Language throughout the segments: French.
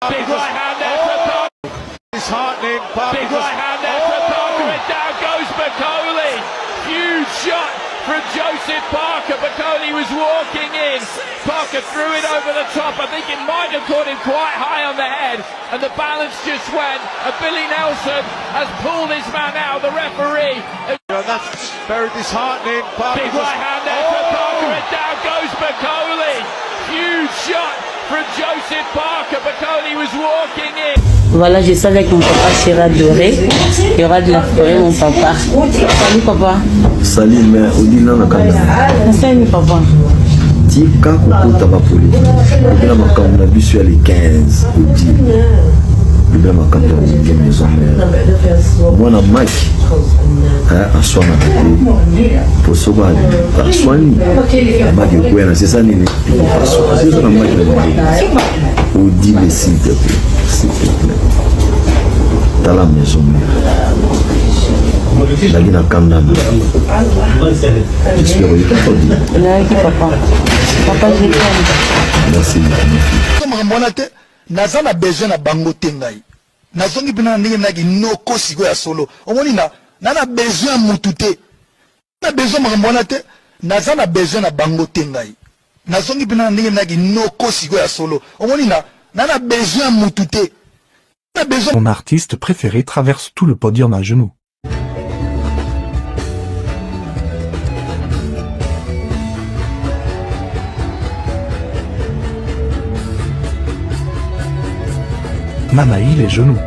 Big right hand there for Parker. Disheartening. Big right hand there for Parker, and down goes Bacoli. Huge shot from Joseph Parker. Bacoli was walking in. Parker threw it over the top. I think it might have caught him quite high on the head, and the balance just went. And Billy Nelson has pulled his man out, the referee. That's very disheartening. Big right hand there for Parker, and down goes Bacoli. Huge shot from Joseph Parker. Bacoli was walking in. Voilà, je savais que mon papa sera adoré. Il y aura de la forêt, mon papa. Salut, papa. Salut, mais Odile, on a quand même. Salut, papa. Tika, Koko, Tabapoli. Odile, on a quand même vu sur les 15. Odile. Odile, on a quand même vu maison mère. Moi, on a Mike. À soi, on a fait. Pour sauver la soigne. Mike, c'est ça, Nini. C'est ça, on a Mike. Odile, s'il te plaît. S'il te plaît. Dans la maison mère. La vie n'a qu'un d'âme. J'espère que tu vas dire. Papa. Papa, je t'aime. Merci. Naza na besoin na bango tengai. Nazongi bina ndenge nagi noko sigo ya solo. Omoni na besoin mutu te. Na besoin mambona te. Naza na besoin na bango tengai. Nazongi bina ndenge nagi noko sigo ya solo. Omoni na besoin mutu te. Na besoin. Mon artiste préféré traverse tout le podium à genoux. Mamaï les genoux.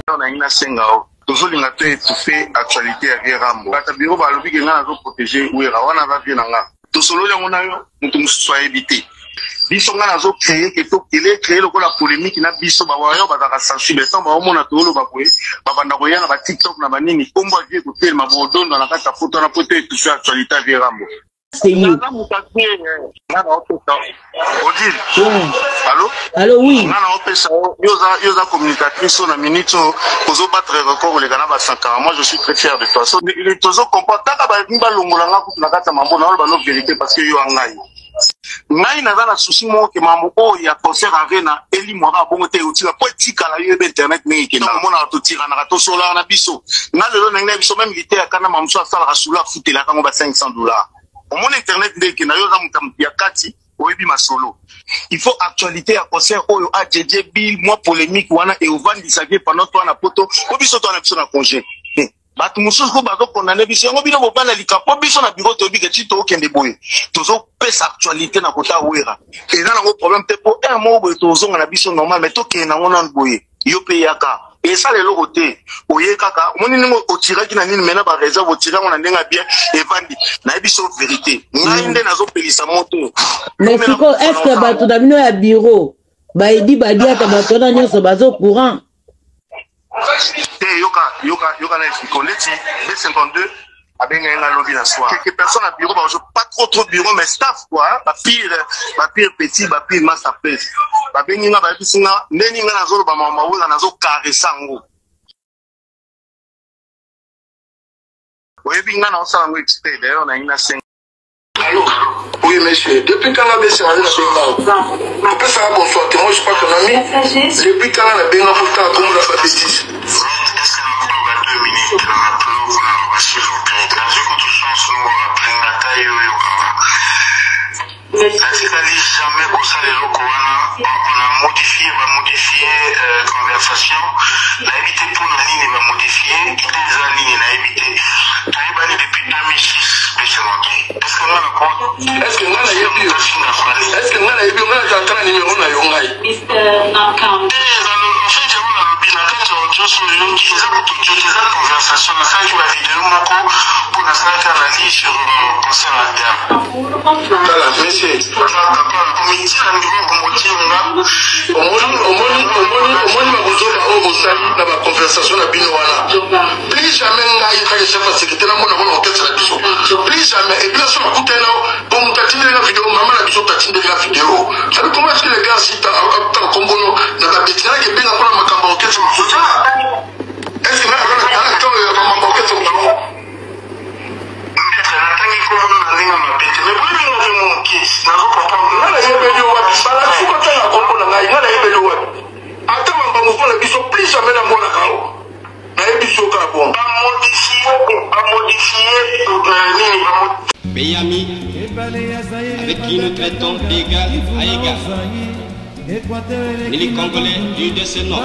On a une sengao. Toujours l'inga te étouffé actualité à Rambo. Bata biro ba lobi que ngana zo protéger ouera wana va bien nga. To solo ya ngona yo mutu soit éviter. Biso ngana zo créer que to kele créer le la polémique na biso ba wa yo ba ka sensible tant ba mona to lo ba ko ba banda ko yana ba TikTok na ba nini kombo vie ko tel ma bodondo na kata photo na poto étouffé actualité à Rambo. C'est you. Allô? Allô, oui. Yosa communicatrice na minute ozo battre record le gana ba 140. Moi je suis très fier de toi. So les tozo comporta ka ba mba longola nga ku na kata mambo na ba no vérité parce que yo ngai. Ngai na na souci mo ke mambo o ya concert arena eli mo ka bongo te utila politique la yo internet mais ke na mona to tira na to solar na biso. Na lelo na biso même gité ya kana mamso asala rasula futela ka mo ba $500. Mon internet dès que nayo za mutampiya kati oyebi masolo. Il faut actualité à concert oyo a JJ Bill moi polémique wana et ovandisa ke pendant toi na poto obiso to na biso na congé. Batu mususu ko bazo condamner biso yango bino bobana likapo biso na bureau to bige tito okende boye. Tozo pesa actualité na kota wera. Et na ngo problème te po un mot boye tozo na biso normal mais to ke na ngona boye. Yo pe yaka. Et ça les logoté oye kaka moni ningo otira ki na nini mena ba réserve otira on ndenga bien et vandi na ebiso vérité ngai nde nazo pelisa moto mais siko est-ce que bato na bino ya bureau ba edi ba dia ta bato na nyoso bazo courant te yoka na siko leti B52 abenga nga lobi na soir quelques personnes à bureau pas trop bureau mais staff quoi ba pire petit ba pire master place ba bengi nga ba bisinga neni nga nazo ba mama wala nazo karesango oyebi nga na osala ngo expert d'ailleurs na ina sen. Allô? Oui, monsieur. Depuis quand on a baissé la Benga? Après ça, bonsoir. Moi, je crois qu'on a mis. Depuis quand on a Benga pour tant comme la bêtise? Est-ce que nous avons 2 minutes dans la plou pour la voiture? Quand je compte chance, nous allons prendre la taille c'est-à-dire jamais pour ça les locaux on a modifié conversation la évité pour la ligne va modifier quitter les lignes la évité tu es banni depuis 2006 est-ce que moi est-ce que moi la évité moi j'entends numéro na yongai Mr. Nakam en fait j'ai mon lobby na quand tu sur le link qui est conversation na ça qui va vidéo moko pour la faire analyse sur concert interne monsieur conversation na bino wana plus jamais ngai ka chef de sécurité na mona mona hôtel la biso plus jamais et bien sûr écoutez là bon tatine la vidéo maman la biso tatine la vidéo ça veut comment est-ce que les gars si ta kombono na ba betina ke benga pour makamba hôtel est-ce que na maman hôtel avec qui nous traitons d'égal à égal. Mais les Congolais du de ce nom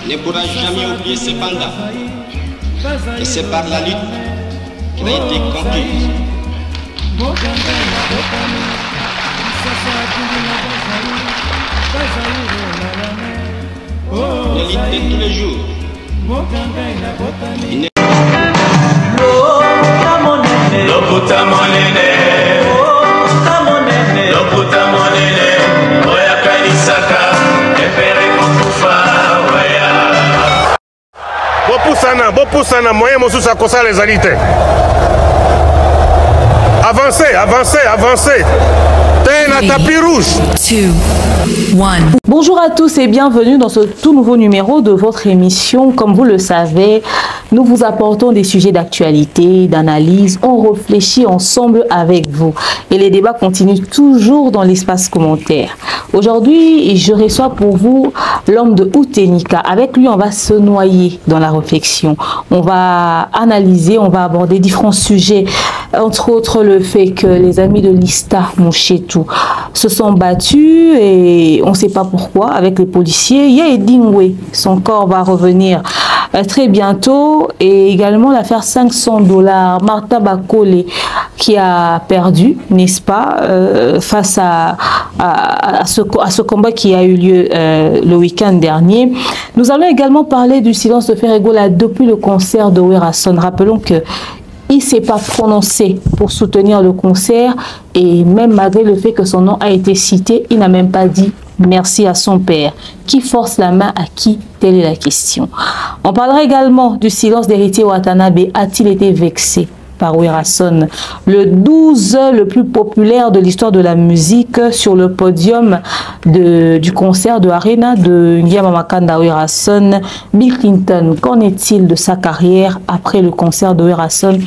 ne pourra jamais oublier cependant que c'est par la lutte qu'il a été conquis. La lutte de tous les jours. Bopusana, moyen mosusu akosa les alités. Avancez, avancez, avancez. T'es un tapis rouge. 2, 1. Bonjour à tous et bienvenue dans ce tout nouveau numéro de votre émission. Comme vous le savez, nous vous apportons des sujets d'actualité, d'analyse. On réfléchit ensemble avec vous. Et les débats continuent toujours dans l'espace commentaire. Aujourd'hui, je reçois pour vous l'homme de Outenika. Avec lui, on va se noyer dans la réflexion. On va analyser, on va aborder différents sujets. Entre autres, le fait que les amis de Lista Mouchetou se sont battus et on ne sait pas pourquoi avec les policiers. Yaedingwe, son corps va revenir très bientôt. Et également l'affaire $500. Martha Bakole qui a perdu, n'est-ce pas, face à ce combat qui a eu lieu le week-end dernier. Nous allons également parler du silence de Ferregola depuis le concert de Werason. Rappelons que il ne s'est pas prononcé pour soutenir le concert et même malgré le fait que son nom a été cité, il n'a même pas dit merci à son père. Qui force la main à qui? Telle est la question. On parlera également du silence d'Héritier Watanabe. A-t-il été vexé par Werason, le 12 le plus populaire de l'histoire de la musique, sur le podium du concert de Arena de Ngiama Makanda Werason? Bill Clinton, qu'en est-il de sa carrière après le concert de Werason?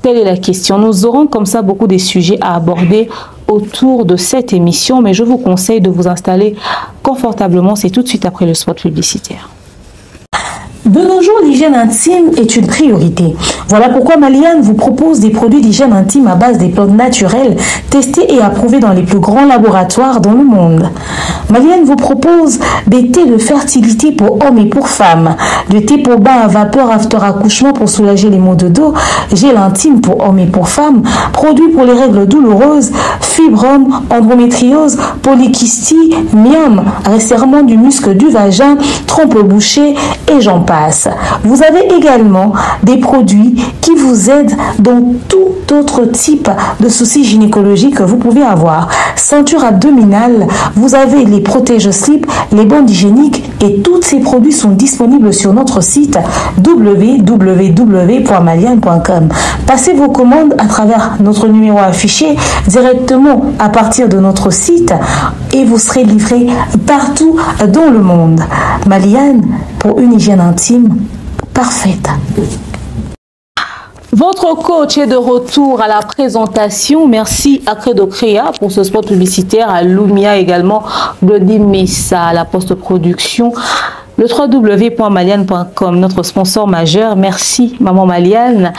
Telle est la question. Nous aurons comme ça beaucoup de sujets à aborder autour de cette émission, mais je vous conseille de vous installer confortablement. C'est tout de suite après le spot publicitaire. De nos jours, l'hygiène intime est une priorité. Voilà pourquoi Maliane vous propose des produits d'hygiène intime à base des plantes naturelles testés et approuvés dans les plus grands laboratoires dans le monde. Maliane vous propose des thés de fertilité pour hommes et pour femmes, des thés pour bain à vapeur after accouchement pour soulager les maux de dos, gel intime pour hommes et pour femmes, produits pour les règles douloureuses, fibrome, endométriose, polykystie, myome, resserrement du muscle du vagin, trompe bouchée et j'en passe. Vous avez également des produits qui vous aident dans tout autre type de soucis gynécologiques que vous pouvez avoir. Ceinture abdominale, vous avez les protège-slip, les bandes hygiéniques et tous ces produits sont disponibles sur notre site www.maliane.com. Passez vos commandes à travers notre numéro affiché directement à partir de notre site et vous serez livré partout dans le monde. Maliane, pour une hygiène intime parfaite. Votre coach est de retour à la présentation. Merci à Credo Créa pour ce spot publicitaire, à Lumia également, Glody Messa à la post-production. Le www.maliane.com, notre sponsor majeur. Merci Maman Maliane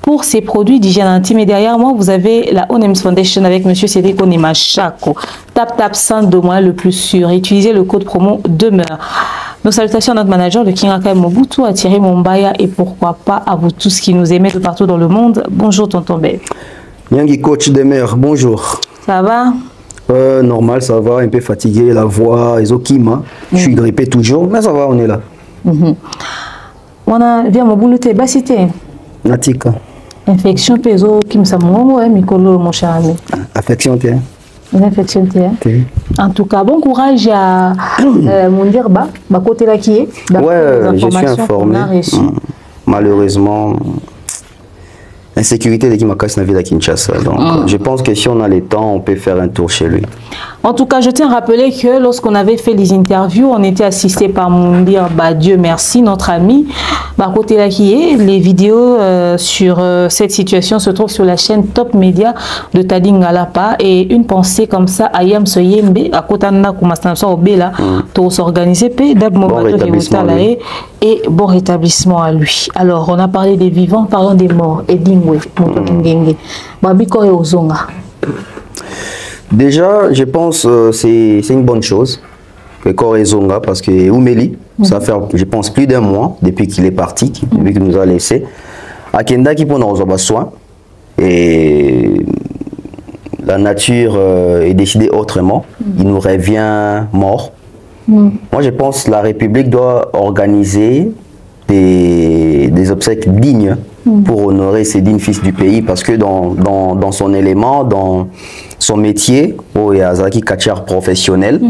pour ces produits d'hygiène intime. Et derrière moi, vous avez la Onems Foundation avec Monsieur Cédric Onema Chako. Tap 5 de moins le plus sûr. Utilisez le code promo demeure. Nos salutations à notre manager, le King Akai Mobutu, à Thierry Mombaya et pourquoi pas à vous tous qui nous aimez de partout dans le monde. Bonjour Tonton Bel. Nyangi coach demeure, bonjour. Ça va? Normal, ça va, un peu fatigué, la voix, les okima. Je suis grippé toujours, mais ça va, on est là. On a bien mon boulot, t'es bassité. Natika. Infection peso, qui me semble, mon cher ami. Affection, t'es. Une infection, t'es. En tout cas, bon courage à mon dire, côté là qui est. Ouais, je suis informé. Malheureusement. L'insécurité de Kimakas n'a vu à Kinshasa. Donc, je pense que si on a le temps, on peut faire un tour chez lui. En tout cas, je tiens à rappeler que lorsqu'on avait fait les interviews, on était assisté par Moundir Dieu merci, notre ami. Côté là qui est, les vidéos sur cette situation se trouvent sur la chaîne Top Media de Tadingalapa. Et une pensée comme ça, Ayam Soyembe, à Kotana Kumastanso Obela, pour s'organiser, et bon rétablissement à lui. Alors, on a parlé des vivants, parlons des morts. Et Dingwe, Babiko et Ozonga. Déjà, je pense que c'est une bonne chose que Korezonga, parce que Oumeli, ça fait, je pense, plus d'un mois depuis qu'il est parti, depuis qu'il nous a laissé. Akenda qui prend nos soins et la nature est décidée autrement. Il nous revient mort. Moi, je pense que la République doit organiser des obsèques dignes pour honorer ces dignes fils du pays, parce que dans son élément, dans son métier, il y a Zaki catcheur professionnel.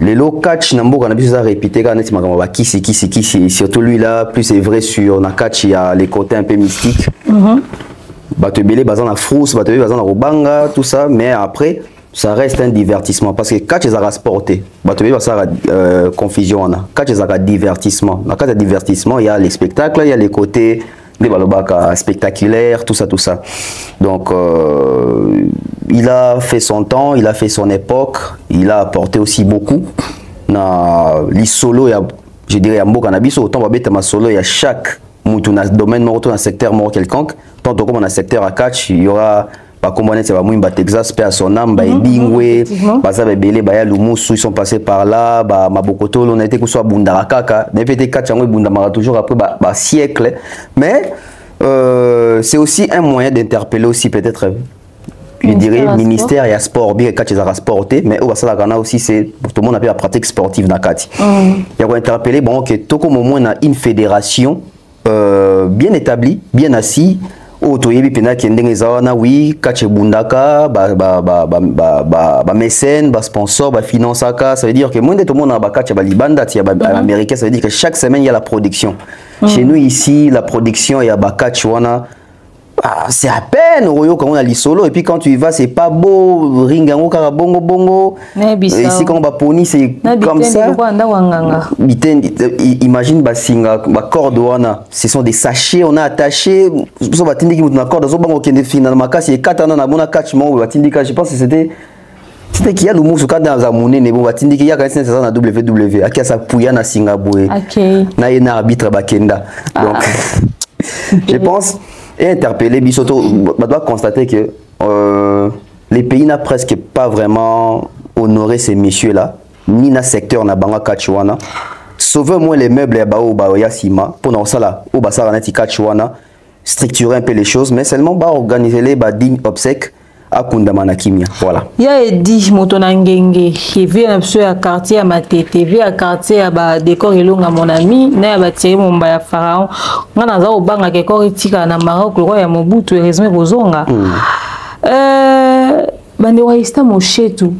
Les lots catch n'ambo qu'on a besoin de répéter quand on est qui surtout lui là, plus c'est vrai sur na catch, il y a les côtés un peu mystiques. Batebele bazan la frousse, batebele bazan la robanga, tout ça, mais après ça reste un divertissement, parce que catch est à sporter. Batebele bazan la confusion on a. Catch est à divertissement. Dans le divertissement, il y a les spectacles, il y a les côtés des balobaka spectaculaires, tout ça. Donc il a fait son temps, il a fait son époque, il a apporté aussi beaucoup. Na li solo, je dirais, en cannabis, autant ma solo, il y a chaque domaine, dans un secteur mort quelconque, tant comme dans un secteur à catch, il y aura pas comme on est, c'est pas Texas, paix à son âme, Dingwe, Baza Bele, Baya Lumoussou, ils sont passés par là, Mabokoto, on a été que soit Bundarakaka, n'importe catch en Bundamara toujours après siècle, mais c'est aussi un moyen d'interpeller aussi peut-être. Je dirais ministère et à sport, bien que tu as sporté, mais au Basala aussi, c'est pour tout le monde appelle la pratique sportive dans Kati. Il y a interpellé bon, que tout comme au moins on a une fédération bien établie, bien assise, au Toyebi Pena qui est oui, Kache Bundaka, mécène, sponsor, financaka, ça veut dire que moins de tout le monde a Kache Balibanda, américain, ça veut dire que chaque semaine il y a la production. Chez nous ici, la production, il y a Kache Wana. C'est à peine quand on a les solo et puis quand tu y vas c'est pas beau ringango bongo bongo ici quand on va poni c'est comme ça. Imagine basinga ba corde wana, ce sont des sachets on a attaché so batindi ki mutuna corde zo bango kende finalement kasi e katana na bona catch mo batindi ka je pense que c'était qu'il y a le mousse quand dans amune ne bon batindi ki ya quand c'est ça na WWE akia sa puya na Singapore na ina arbitre bakenda donc je pense et interpellé Bissoto, on doit constater que les pays n'ont presque pas vraiment honoré ces messieurs-là, ni dans le secteur na banga Kachuana. Sauvez moi les meubles à Yasima, pour nous ça là, au Bassara Nati Kachuana, structurer un peu les choses, mais seulement organiser les dignes obsèques à Kundamana Kimia. Voilà. Il y a dit Motonangenge, qui vient un peu à quartier à Matete, vient à quartier à décor et long à mon ami, n'a pas tiré mon baya pharaon. On a un bang à quelque tika na Maroc, le roi à Mobutu et résumé Bozonga. Bande waista moshetu,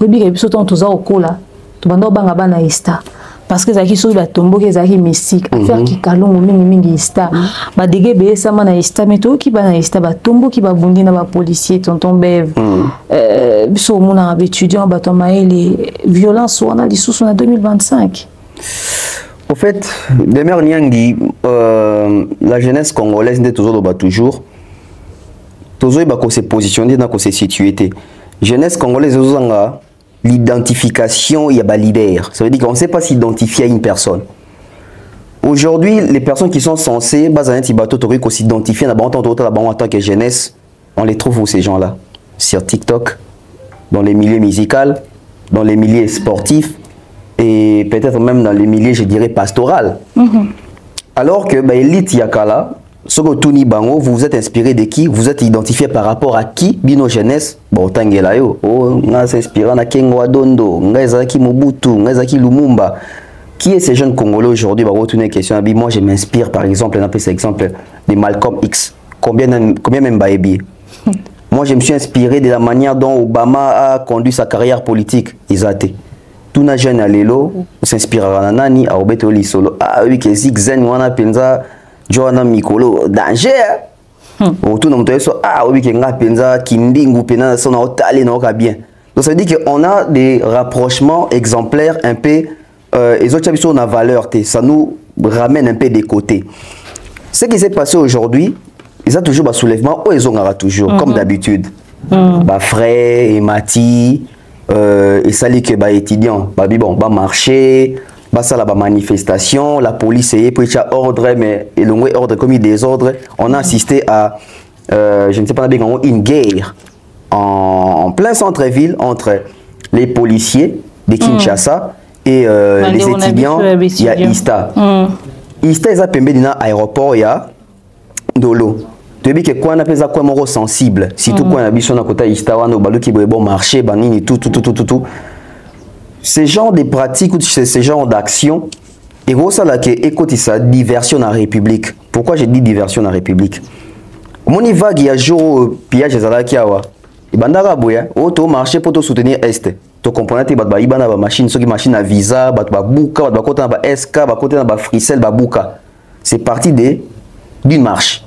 webi kebiso ton tuza okola, tu bando banga bana ista. Parce que zaki so ba tombo ke zaki mystique affaire ki kalongo mingi ista ba dege be sama na ista meto ki ba na ista ba tombo ki ba bundi na ba policier tonton bev biso mona ba étudiant ba tomae les violences wana li sous en 2025. Au fait Demer Nyangi la jeunesse congolaise n'est toujours ba ko se positionner dans ko se situer jeunesse congolaise ozanga l'identification, il y a des leaders. Ça veut dire qu'on ne sait pas s'identifier à une personne. Aujourd'hui, les personnes qui sont censées s'identifier en tant que jeunesse, on les trouve où ces gens-là? Sur TikTok, dans les milieux musicaux, dans les milieux sportifs et peut-être même dans les milieux, je dirais, pastoraux. Alors que l'élite Yakala, vous vous êtes inspiré de qui? Vous êtes identifié par rapport à qui? Bino jeunesse. Bon, Tangelayo. Oh, on s'est inspiré na Kengo Adondo, Ngazaki Mobutu, Ngazaki Lumumba. Qui est ces jeunes Congolais aujourd'hui? Bah, retourner une question. Moi, je m'inspire par exemple, on appelle cet exemple de Malcolm X. Combien même Baebi? Moi, je me suis inspiré de la manière dont Obama a conduit sa carrière politique. Isaté. Tout na jeune à l'élo, on s'inspire à Nani, à Obeto Solo. Ah oui, que Zigzen, Wana Penza. Joana Mikolo danger autour de mon ah oui que nga penza kindingu pena sona otali na oka bien Donc ça veut dire qu'on a des rapprochements exemplaires un peu, et autres choses on a valeur, ça nous ramène un peu des côtés. Ce qui s'est passé aujourd'hui, ils ont toujours un soulèvement, ou ils ont toujours, comme d'habitude. Frais, et Mati, et ça dit que les étudiants, bon, marché, ça la manifestation, la police est pris ordre, mais ils ont ordre comme des ordres. On a assisté à, je ne sais pas, une guerre en plein centre-ville entre les policiers de Kinshasa et les étudiants. Il y a Ista. Ista est à l'aéroport, il y a Dolo. Tu dis que quoi on appelle ça quoi moro sensible. Surtout quand on a vu sur côté Ista, on a balu qui bon marché, banini tout. Ce genre de pratiques ou ce genre d'action, et ça là que écoute ça diversion en République. Pourquoi j'ai dit diversion en République? Mon vague il y a jour pillage zalaki awa. Et bandara boya, auto marché pour te soutenir est. Tu comprends que ba ibana ba machine, ceux qui machine à visa, ba buka, ba côté ba SK, ba côté ba fricelle, ba buka. C'est parti d'une marche.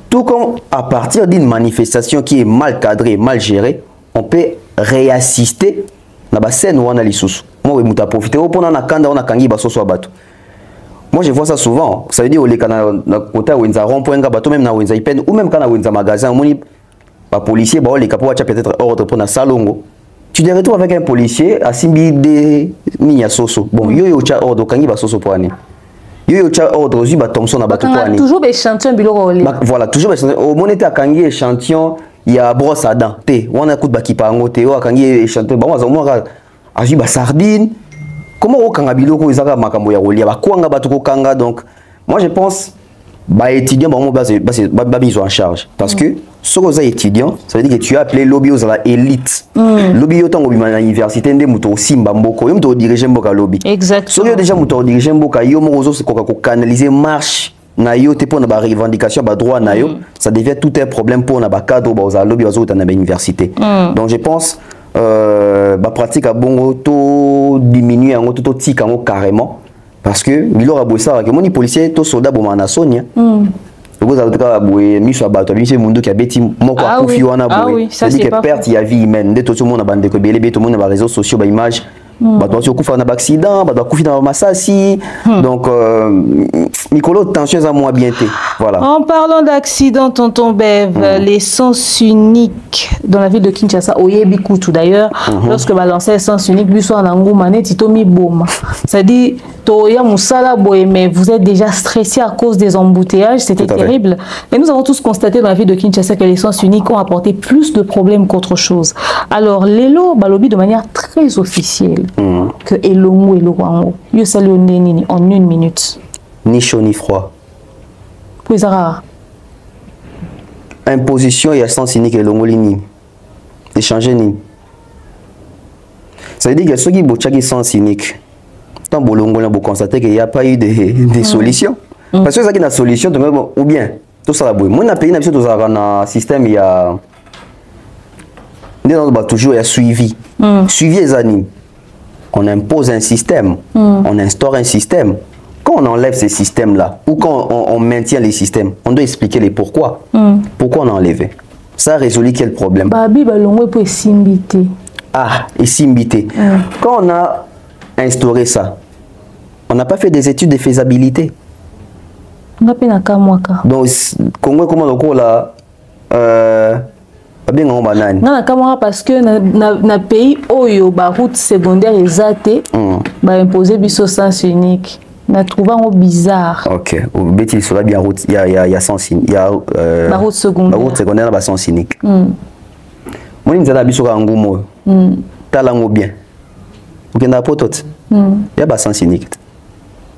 Tout comme à partir d'une manifestation qui est mal cadrée, mal gérée, on peut réassister dans la scène où on a les sous. Moi, je profiter. Moi, je vois ça souvent. Ça veut dire que les côté où ils rond-point, même dans les peine, ou même quand on a un magasin, les policiers, les capots peut-être ordre pour un salon. Tu te retrouves avec un policier à Simbi de Nia Soso. Bon, yo yo cha ordre quand il va Soso pour année. Yo cha ordre zu ba Thompson na ba tout pour année. Toujours des échantillons biloko. Voilà, toujours au monete à Kangi échantillon, il y a brosse à dents. Té, on a coup de bakipango té, o Kangi échantillon, ba moi a ju ba sardine. Comment au Kanga biloko ezaka makambo ya rolia ba kwanga ba tuko kanga. Donc moi je pense bah étudiant bah mis en charge parce que ce que vous étudiant ça veut dire que tu as appelé lobby aux la élite lobby autant au à l'université ndé muto simba mboko yo muto diriger mboka lobby exactement so yo déjà muto diriger mboka yo mo ozo ko canaliser marche na yo te pour na ba revendication ba droit na yo ça devient tout un problème pour na ba cadre ba aux lobby aux na ba université donc je pense ba pratique à bongo to diminuer en to tika carrément. Parce que Milo a bossé avec mon policier, tout soldat bon en Sonia. Vous avez dit mis sur bateau, lui monde qui a bêti mon quoi confié on a boé. C'est-à-dire que perte il y a vie humaine, dès tout le monde a bande de belé, tout le monde a réseaux sociaux, ba image. Bah doit se couper dans un accident, bah doit couper dans un massassi. Donc Nicolas tension à moi bientôt. Voilà. En parlant d'accident, tonton Bev, l'essence unique dans la ville de Kinshasa, Oyebi Kutu d'ailleurs, lorsque balançait l'essence unique, lui soit en Angoumane, Titomi Boum. Ça dit, Toya Moussala Boye, mais vous êtes déjà stressé à cause des embouteillages, c'était terrible. Et nous avons tous constaté dans la ville de Kinshasa que l'essence unique ont apporté plus de problèmes qu'autre chose. Alors, l'élo balobi de manière très officielle. Que Elongo et Lorango, yo sali en 1 minute. Ni chaud ni froid. Pouizara. Imposition et sens unique Elongo lini. Échanger ni. Ça veut dire que ceux qui bochaki sens unique. Tant bolongo là vous constatez qu'il n'y a pas eu de solution. Parce que ça qui est la solution ou bien tout ça la boue. Moi na pays na biso tout ça na système il y a toujours il y a suivi. Suivi les animes. On impose un système, on instaure un système. Quand on enlève ces systèmes-là, ou quand on maintient les systèmes, on doit expliquer les pourquoi. Pourquoi on a enlevé. Ça a résolu quel problème? Babi balongo pour simbité. Ah, et simbité. Quand on a instauré ça, on n'a pas fait des études de faisabilité. On a fait un cas. Donc, comment on a parce que dans pays où la route secondaire est atée, imposer biso sens unique. On trouve bizarre. Ok. Au bêtis sur la bien route, il y a sens unique. Il y a la route secondaire. La route secondaire a sens unique. Moi je dis biso ka ngumo. Talango bien. OK na potote. Il y a sens unique.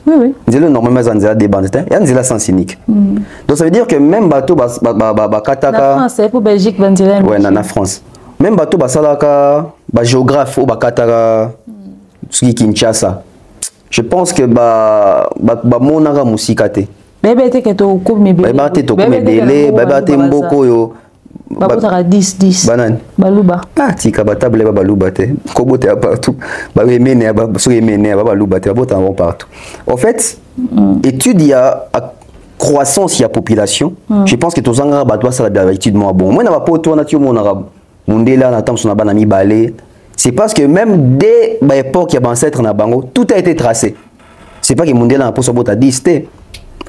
Oui, oui. Normalement, normalement, il des bandes, il y a sens unique. Donc, ça veut dire que même bateau, Kataka. En France, c'est pour Belgique, oui, en France. Même bateau, Salaka, géographe, ou Kataka, ce qui Kinshasa. Je pense que mon ara musikate. Bébé, tu es au coup, mais bébé. Bébé, tu es au coup, mais bébé. Bébé, tu es mboko yo. Babotara 10. Banane. Baluba. Ah, tika batable ba baluba te. Kobo te partout. Ba remene ba so remene ba baluba te ba partout. En fait, étude il y a croissance il y a population. Je pense que tous en ba doit ça la étude moi bon. Moi na ba poto na tio mon arabe. Mundela na tam sona banami balé. C'est parce que même dès l'époque, il y a ancêtre na bango, tout a été tracé. C'est pas que mon délai n'a pas à 10,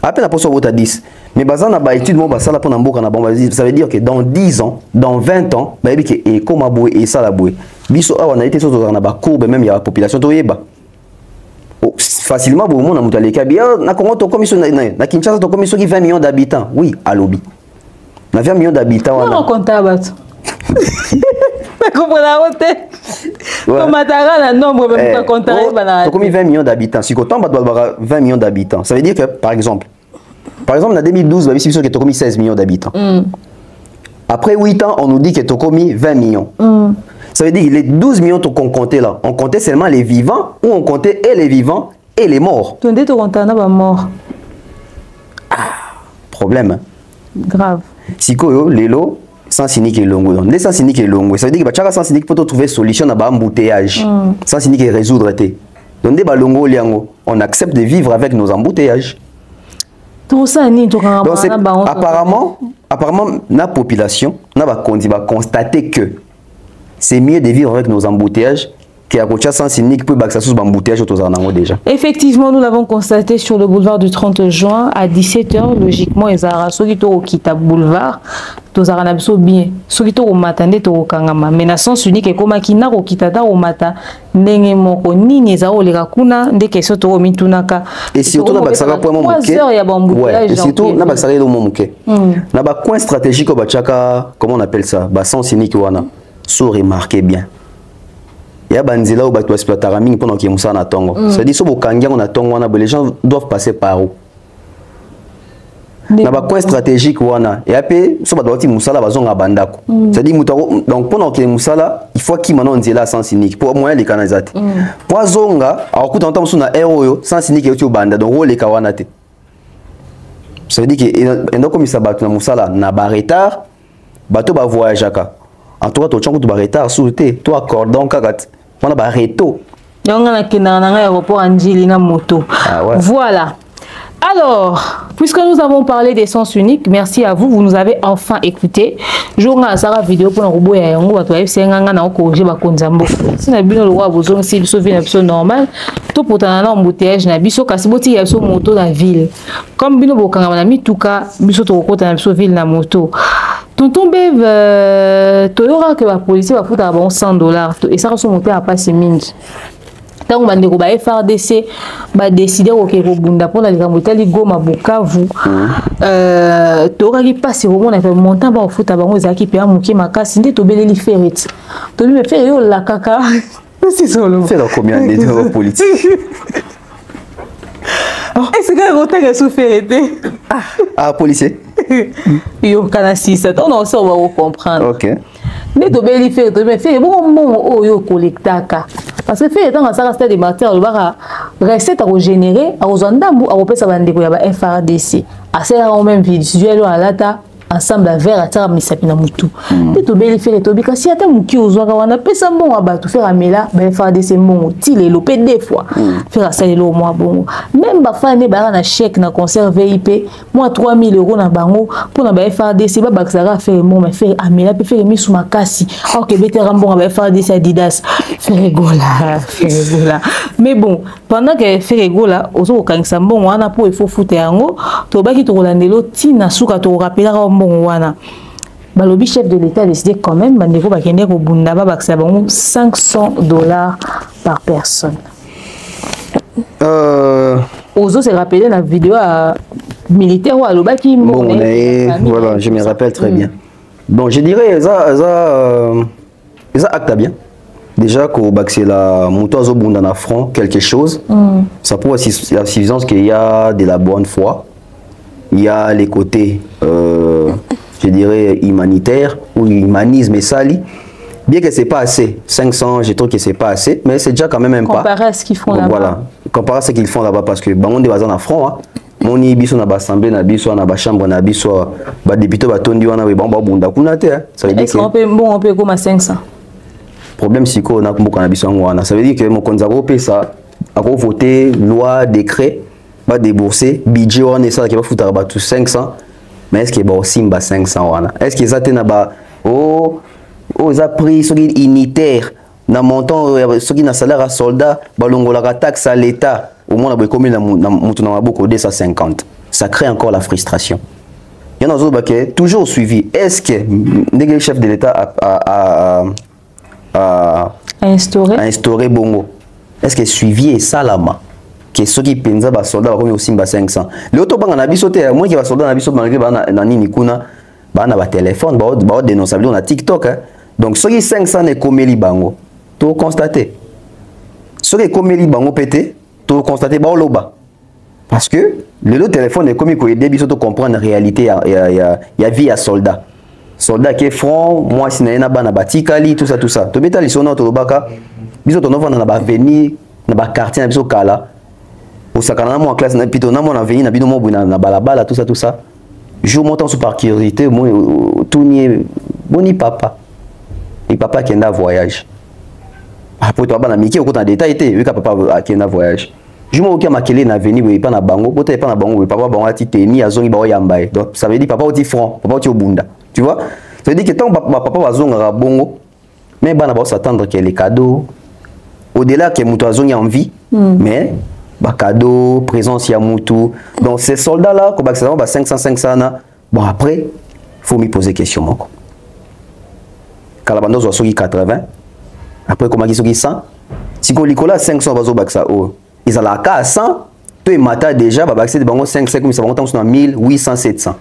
à peine à 10. Mais basant na ba étude ça veut dire que dans 10 ans, dans 20 ans, bah il que comme aboué et ça la boué. Biso on a été sur na ba courbe même il y a la population to yeba. Facilement bon monde na mutale kabia na Congo to commission na Kinshasa to commission qui 20 millions d'habitants. Oui, à lobby. Na 20 millions d'habitants on comptable. Comme la nombre même comptable. Comme 20 millions d'habitants. Si autant 20 millions d'habitants, ça veut dire que par exemple en 2012, il y a 16 millions d'habitants. Après 8 ans, on nous dit que tu as commis 20 millions. Ça veut dire que les 12 millions qu'on comptait là, on comptait seulement les vivants ou on comptait et les vivants et les morts. Tu as compté mort. Problème. Grave. Si les lots, sans cynique et longo. Les sans cynique et longo. Ça veut dire que chaque sans cynique peut trouver solution à embouteillage. Sans cynique et résoudre. Donc, on accepte de vivre avec nos embouteillages. Donc, apparemment, la population va constater que c'est mieux de vivre avec nos embouteillages qu'à côté sans cynique pour embouteillage déjà. Effectivement, nous l'avons constaté sur le boulevard du 30 juin à 17h. Logiquement, les Araso qui ont quitté le boulevard, tous les bien. Ceux qui ont matin, au Kangama. Mais la sens unique est comme qui n'a pas quitté au matin. N'engé moko ni nezao les rakuna des questions to mitunaka. Et surtout na bakisaka pour mon muké. Et surtout na bakisaka le mon muké. Na ba coin stratégique au bachaka, comment on appelle ça? Ba sens unique wana. So remarquez bien. Il y a banzila ou bato exploitera mingi pendant qu'il y a moussa na tongo. C'est-à-dire so bokangia on a tongo wana, les gens doivent passer par où? Na ba coin stratégique wana. Et après so ba doit moussa la bazonga bandako. C'est-à-dire donc pendant qu'il y a moussa là, il faut qu'il maintenant nzela sans cynique pour moyen les canalisate. Pour zonga, alors coup t'entends sous na héros sans cynique et au banda donc les kawana te. Ça veut dire que endo comme ça bato na moussa là na ba retard, bato ba voyageaka. En tout cas, tu as un retard sur te, tu accordes donc on a un reto. Voilà. Alors, puisque nous avons parlé des sens uniques, merci à vous, vous nous avez enfin écouté. Je vous ai vidéo pour nous dire que vous avez corrigé votre konzambo. Si vous avez besoin de normal, tout pour un embouteillage, vous avez besoin de moto dans la ville. Comme vous avez mis tout cas, vous avez besoin de ville dans la moto. Tonton Bev, tu auras que la police va foutre à $100 et ça va se monter à passer mingi. Tant que bandeko ba FRDC ba décider OK robunda pour la gambotali goma Bukavu to auras qui passe au monde avec montant ba foutre bango ezaki pe amuki makasi nde to beleli ferret. To lui faire yo la kaka. C'est solo. C'est combien de politique. Est-ce que vous avez souffert? Ah, policier. Yo kana 6 on a ça on va comprendre. OK. Mais to beli faire to me faire bon yo collectaka. Parce que fait dans ça reste des matières le recette à régénérer à ozandambu à repesa bandeko ya ba FRDC. À ça on même visuel à lata ensemble vers à tara misapina mutu. Et to beli faire to bika si ata muki ozwaka wana pesa bon aba to faire amela ba FRDC bon tile lopé des fois. Faire ça le mois bon. Même ba fa ne ba na chèque na concert VIP moi 3000 € na bango pour na ba FRDC ba bakzara faire mon mais faire amela pe faire misu makasi. OK betera bon ba FRDC Adidas. Faire rigola. Mais bon, pendant que faire rigola ozo kangisa bon wana pour il faut foutre yango to ba ki to landelo tina suka to rappeler bon wana. Balobi chef de l'État a décidé quand même bandeko ba kende ko bunda ba baksa bango $500 par personne. Ozo se rappelé la vidéo à militaire ou à l'obaki bon, voilà, je me rappelle très bien. Bon, je dirais ça acte bien. Déjà qu'au baxé la moto à Zobunda na front quelque chose, ça prouve la suffisance qu'il y a de la bonne foi. Il y a les côtés, je dirais, humanitaires ou humanisme et sali. Bien que ce n'est pas assez, 500, je trouve que ce n'est pas assez, mais c'est déjà quand même un pas. Comparé à ce qu'ils font là-bas. Voilà, comparé à ce qu'ils font là-bas, parce que on est basé en front, hein. Mon ibiso na l'assemblée, na biso na chambre, na biso ba député ba tondi wana we bamba bunda kunate. Ça veut dire que on peut comme à 500. Problème psycho na kumbuka na biso wana. Ça veut dire que mon konzako pe ça a voté loi décret va débourser budget on est ça qui va foutre ba tout 500. Mais est-ce que ba aussi ba 500 wana? Est-ce que ça te na ba oh ça pris sur unitaire na montant ceux qui na salaire à soldat balongolaka taxe à l'état au moins na commune na mutu na maboko 250. Ça crée encore la frustration. Il y en a d'autres qui toujours suivi. Est-ce que le chef de l'État a instauré bongo? Est-ce que suivi et salama? Que ceux qui pensent que les soldats vont aussi 500. L'autre banque na biso te moi qui va soldat na biso malgré na nini kuna ba na ba téléphone ba dénoncer na TikTok. Donc ceux qui 500 ne komeli bango. To constater. Ceux qui komeli bango pété, to constater ba loba. Parce que le téléphone est comme il début de comprendre la réalité, il y a vie à soldat. Soldat qui est front, moi si na ba na batikali tout ça. To beta li sona to baka. Biso to nova na ba venir na ba quartier na biso kala. Au sakana mo en classe na pito na mo na venir na bino mo na balabala tout ça. Je monte sous par curiosité, moi tout ni boni papa. Et papa qui est en voyage. Après toi na miki au détail était, oui papa qui est en voyage. Je me dis que je na venu oui pas na bango, peut-être pas na bango, papa bango a tité ni azongi ba yambaye. Donc ça veut dire papa au front, papa au bunda. Tu vois? Ça veut dire que tant papa va zonga bongo, mais bana ba s'attendre que les cadeaux au-delà que mutu azongi en vie, mais ba cadeau, présence ya mutu. Donc ces soldats là, comme ça va 500 na, bon après faut me poser question moko. Kalabando zo soki 80. Après comment qui soki 100? Si ko likola 500 bazo baksa o. Ils ont la cas à 100, tout est matin déjà, bah accès de bango 5 mais ça va monter sur 1800 700.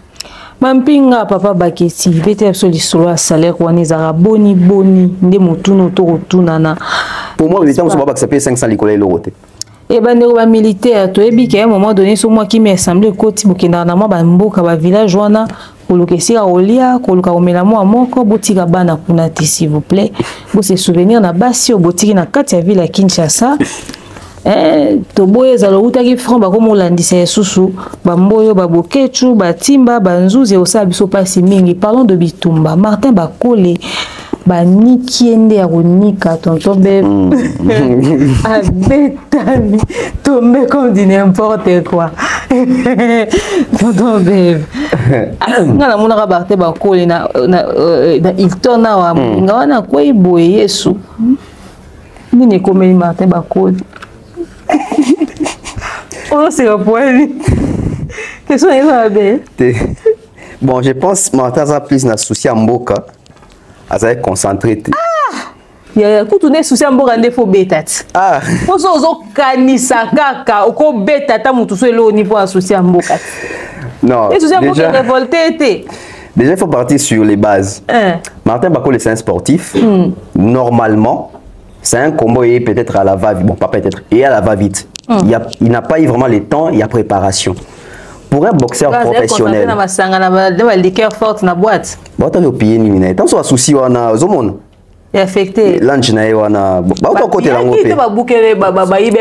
Mampinga papa baketi, bete absolu sur le salaire ou anizara boni nde motuno to rotunana. Pour moi les temps on va accepter 500 l'école l'oroté. Et ben les militaires to ebi qu'à un moment donné sur moi qui m'est semblé côté bokenda na ba mboka ba village wana kolokesika olia koluka omela mo moko botika bana kuna s'il vous plaît. Bo se souvenir na basi obotiki na kati ya ville ya Kinshasa. Toboye zalo utaki front ba komo landisa susu ba mboyo ba bokechu ba timba ba nzuzi osa biso pasi mingi. Parlons de Bitumba Martin Bakole ba nikiende ya ronika tonton bebe abetami tombe comme du n'importe quoi tonton bebe ngana mona ba Martin Bakole na il tourne wa nga wana kwa iboye Yesu nini komeli Martin Bakole. Oh, c'est le point. Qu'est-ce qu'on est belle? Bon, je pense Martin a plus de souci à Mboka. Elle s'est concentrée. Ah! Il y a tout un souci à Mboka, il faut bêta. Ah! Pour ça, on kanisa kaka, on bêta, ta mutu so lo niveau à souci à Mboka. Non. Les soucis à Mboka révolté. Déjà, il faut partir sur les bases. Martin Bakole, c'est un sportif. Normalement, c'est un combat et peut-être à la va-vite. Bon, pas peut-être, et à la va-vite. Il n'a pas eu vraiment le temps, il y a préparation. Pour un boxeur professionnel. Il est affecté. Lunch na wana. Ba ko côté la ngopé. Ba bukele ba ibe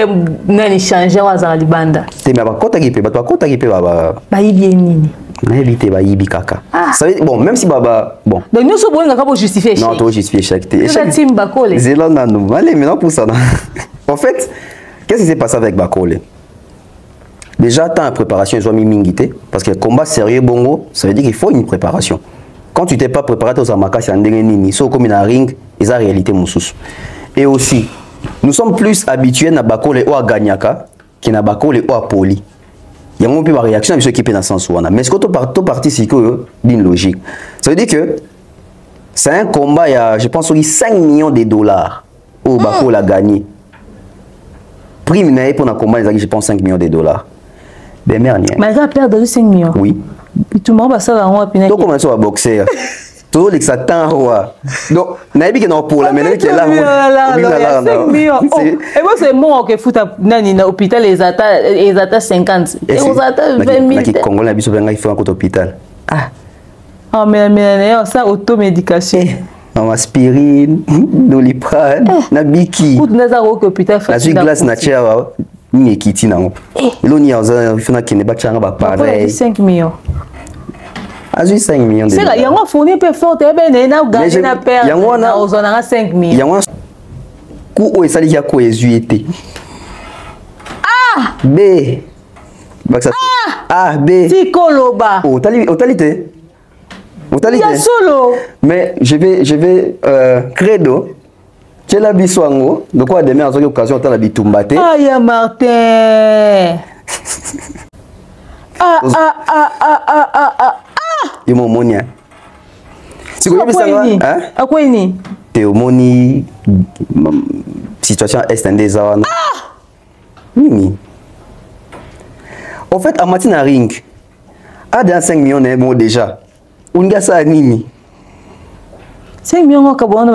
nani changer wa za libanda. Te mais ba kota gipe, ba kota gipe ba ibi nini. Na éviter ba ibi kaka. Ça veut bon même si baba bon. Donc nous sommes bonga ka justifier. Non, to justifier chaque té. Chaque team Bakole. Zelanda nous. Allez maintenant pour ça. En fait, qu'est-ce qui s'est passé avec Bakole? Déjà tant la préparation ils ont mis mingité parce que combat sérieux bongo, ça veut dire qu'il faut une préparation. Quand tu t'es pas préparé aux amakas c'est un nini, so comme une ring, et ça réalité moussous. Et aussi, nous sommes plus habitués à Bakole ou à Ganyaka que à Bakole ou à Poli. Il y a un peu de réaction à ce qui est dans le sens où on a. Mais ce que tu parti c'est que d'une logique. Ça veut dire que c'est un combat, il y a, je pense, 5 millions de dollars où Bakole a gagné. Prime pour un combat, je pense 5 millions de dollars. Ben merde. Mais il a perdu 5 millions. Oui. Tout le monde va savoir en donc comment ça va boxer tout le ça tant donc naïbi que non pour la maintenant qui est là 5 millions et moi c'est moi qui fout nani na hôpital les atta 50 et aux atta 20 000 qui congolais biso benga il faut un hôpital ah mais ça automédication aspirine doliprane na biki tout naza au hôpital la glace naturelle ni ekiti nango eloni yaza fina kine bachanga ba pareil 5 millions azui 5 millions de dollars. C'est là, il y a un fourni peu fort, et bien, il y a un gars qui a perdu, il y a 5 millions. Il y a un coup où il y a quoi été. Ah! B. A, B. Tikoloba. Oh, talité. Il y a solo. Mais je vais credo. Tu es là, Biswango. De quoi demain, à cette occasion, tu as la bitumbate. Ah, ya Martin. Il m'a moni. Si vous avez ça, à quoi ini? Tu as moni. Situation est un désordre. Mimi. En fait, à matin ring, à dans 5 millions de mots déjà. On a ça à Nimi. 5 millions de kabon,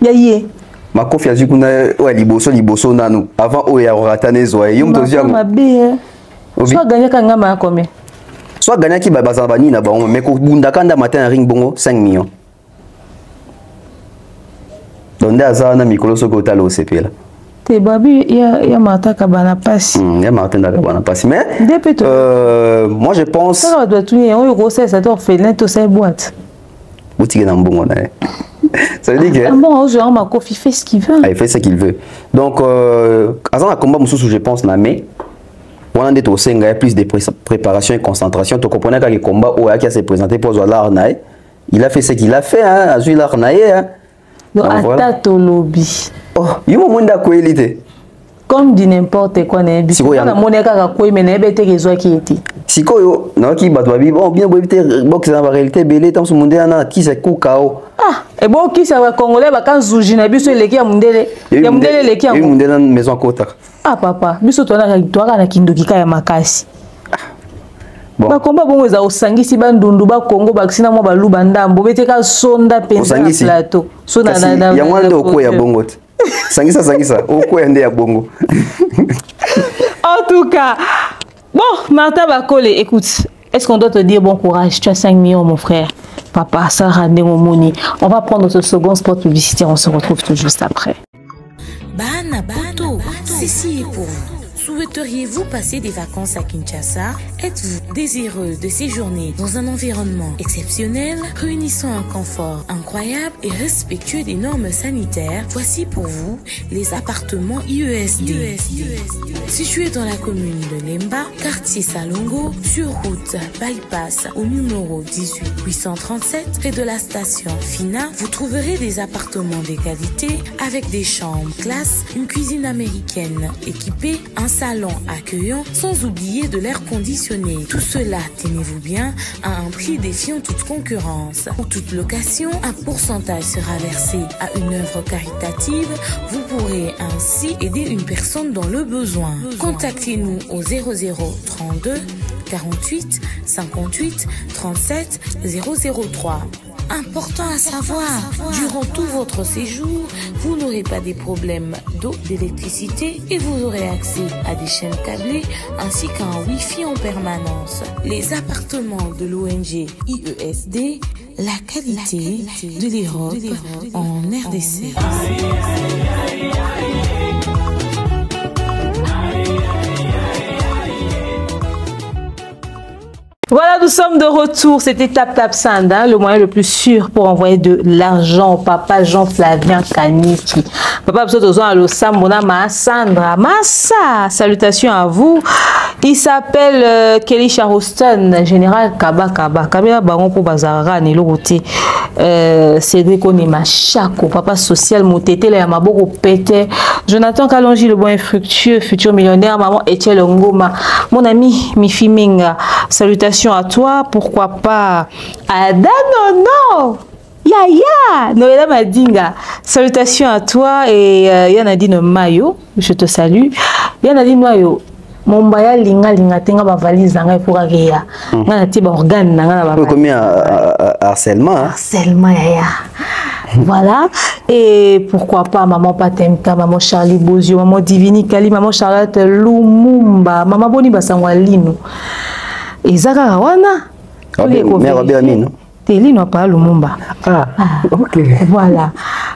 Yaye. Ma confiance, je connais liboso nanu. Avant, on a raté zoé. Yom to ziango. Soit gagné quand on a combien? Soit gagné qui va bazabani na bon, mais quand bundakanda matin ring bongo 5 millions. Donc d'aza na mikolo soko talo CP là. Te babi ya Martin kabana passe. Ya Martin kabana passe. Mais moi je pense. Ça doit tout on grossesse ça doit faire tout ça boîte. Boutique dans bongo là. Ça veut dire que bon genre ma coffee fait ce qu'il veut. Il fait ce qu'il veut. Donc avant un combat mususu je pense na mais on a des il y a plus de préparation et concentration. Tu comprenez que le combat où il s'est présenté pour l'arnaï, il a fait ce qu'il a fait hein, à jouer l'arnaï hein. Donc attaque au lobby. Oh, il m'a demandé à quoi il était. Comme dit n'importe quoi n'est bien. On a monnaie qu'à quoi mais n'est pas été qui était. Si quoi yo, non qui bat babi bon bien éviter boxe en réalité belé tant ce monde là qui c'est KO. Ah, et bon qui ça va congolais ba quand zouji na biso leki ya mundele. Ya mundele leki ya mundele maison kota. Ah papa, biso to na victoire na kindoki ka ya makasi. Bon. Ba komba bongo za osangisi ba ndundu ba Congo ba kisina mo ba luba ndambo bete ka sonda penza plateau. So na ya mwando ko ya bongo. Sangisa oko ya nde ya bongo. En tout cas, bon, Martin Bakole, écoute, est-ce qu'on doit te dire bon courage? Tu as 5 millions, mon frère. Papa, ça rende mon money. On va prendre ce second spot publicitaire. On se retrouve tout juste après. Bana Poto, ceci est pour vous. Souhaiteriez-vous passer des vacances à Kinshasa? Êtes-vous désireux de séjourner dans un environnement exceptionnel, réunissant un confort incroyable et respectueux des normes sanitaires? Voici pour vous les appartements IESD. Situés dans la commune de Lemba, quartier Salongo, sur route Bypass au numéro 18837, près de la station Fina, vous trouverez des appartements de qualité avec des chambres classe, une cuisine américaine équipée, un salon accueillant, sans oublier de l'air conditionné. Tout cela, tenez-vous bien, à un prix défiant toute concurrence. Pour toute location, un pourcentage sera versé à une œuvre caritative. Vous pourrez ainsi aider une personne dans le besoin. Contactez-nous au 0032 48 58 37 003. Important à savoir, durant tout votre séjour, vous n'aurez pas des problèmes d'eau, d'électricité et vous aurez accès à des chaînes câblées ainsi qu'à un Wi-Fi en permanence. Les appartements de l'ONG IESD, la qualité de l'Europe en RDC. Voilà, nous sommes de retour. C'était Tap Sand, hein, le moyen le plus sûr pour envoyer de l'argent au papa Jean-Flavien Kaniki. Papa, Sandra Massa. Salutations à vous. Il s'appelle Kelly Charleston, général Kaba. Kabila Baron pour Bazara, Neloroté. Cédric Onema Chako, papa social, Motete, la Maboko Pété. Jonathan Kalonji, le bon et fructueux, futur millionnaire. Maman Etienne Ngoma. Mon ami Mifi Minga. Salutations à toi, pourquoi pas Ada Nono Yaya Noëlla Madinga. Salutations à toi et Yanadine Mayo, je te salue. Yanadine Mayo, Mombaya linga tenga ba valise nanga pour ageya. Ngana ti ba organe nanga ba. Combien harcèlement harcèlement yaya. Voilà, et pourquoi pas maman Patemka, maman Charlie Bozio, maman Divini Kali, maman Charlotte Lumumba, maman Boni Basangwalino. Et Zara Wana, Lino pas Lumumba. Ah, ok. Voilà.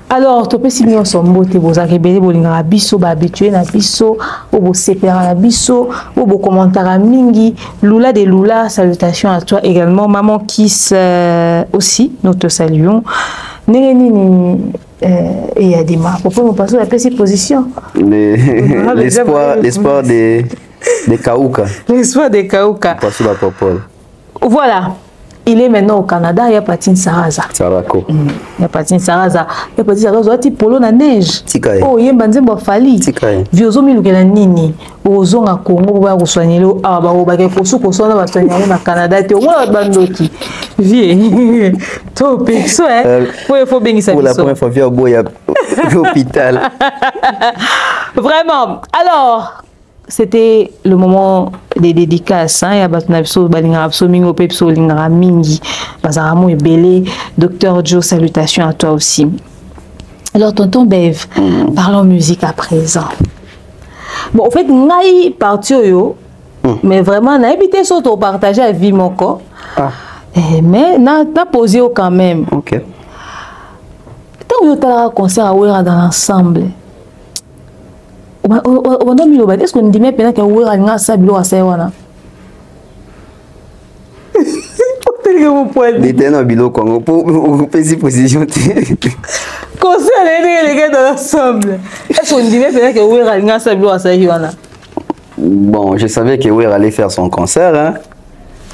Alors, tu peux signer son mot, tu peux rebelle, bolinga biso, habitué na biso, ou séparer na biso, ou commentaire mingi, Lula de Lula, salutations à toi également, maman Kiss aussi, nous te saluons. Et Adima, pourquoi nous passons à cette position? L'espoir des Kaouka. L'espoir des Kaouka. Voilà. Il est maintenant au Canada, il y a Patine Saraza. Sarako. Il y a Patine Saraza. Il y a Patine Saraza, il y a polo na neige. Tikaye. Oh, il y a Banzembo Fali. Tikaye. Viozo Milukela Nini. Ozo na Congo, ba soigner le ah ba ba ke kosu koso na ba soigner na Canada te o mwa bandoki. Vie. To pexo faut bien ça. Pour la première fois, viens au boya l'hôpital. Vraiment. Alors, c'était le moment des dédicaces. Il y a Batnabso, Balingarabso, Mingo Pepso, Lingaramingi, Bazaramo et Belé. Docteur Joe, salutations à toi aussi. Alors, tonton Bev, parlons musique à présent. Bon, en fait, Naï parti yo, mais vraiment, Naï habité surtout partager la vie mon corps. Mais n'a posé quand même. Ok. Tant que tu as un concert à Ouera dans l'ensemble. Est-ce qu'on dit même que Ouera n'a pas sabilo à Sewana? L'été dans Bilo Congo pour payer position. Concert les gars dans l'ensemble. Est-ce qu'on dit même que Ouera n'a pas sabilo à Sewana? Bon, je savais que Ouera allait faire son concert. Hein.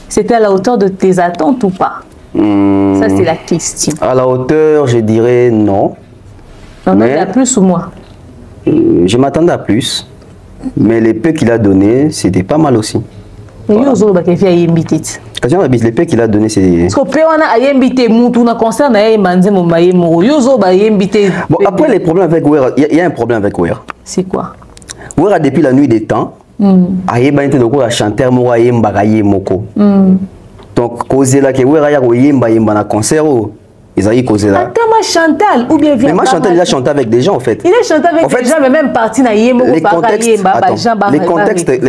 C'était à la hauteur de tes attentes ou pas? Ça, c'est la question. À la hauteur, je dirais non. On en a plus ou moins? Je m'attendais à plus. Mais les peu qu'il a donné, c'était pas mal aussi. Mais il y a les peu qu'il a donné, c'est... Parce que a invité Moutou na concert na Manze Momaye Moro. Yozo ba invité. Bon, après les problèmes avec Ouera, il y a un problème avec Ouera. C'est quoi? Ouera depuis la nuit des temps, ayeba inte doko a chanteur mo ayemba kaye moko. Donc causer là que Ouera ya yemba yemba na concert ils allaient causer là. Attends, moi Chantal ou bien mais moi Chantal il a chanté avec des gens en fait. Il a chanté avec des gens mais même parti na yembo les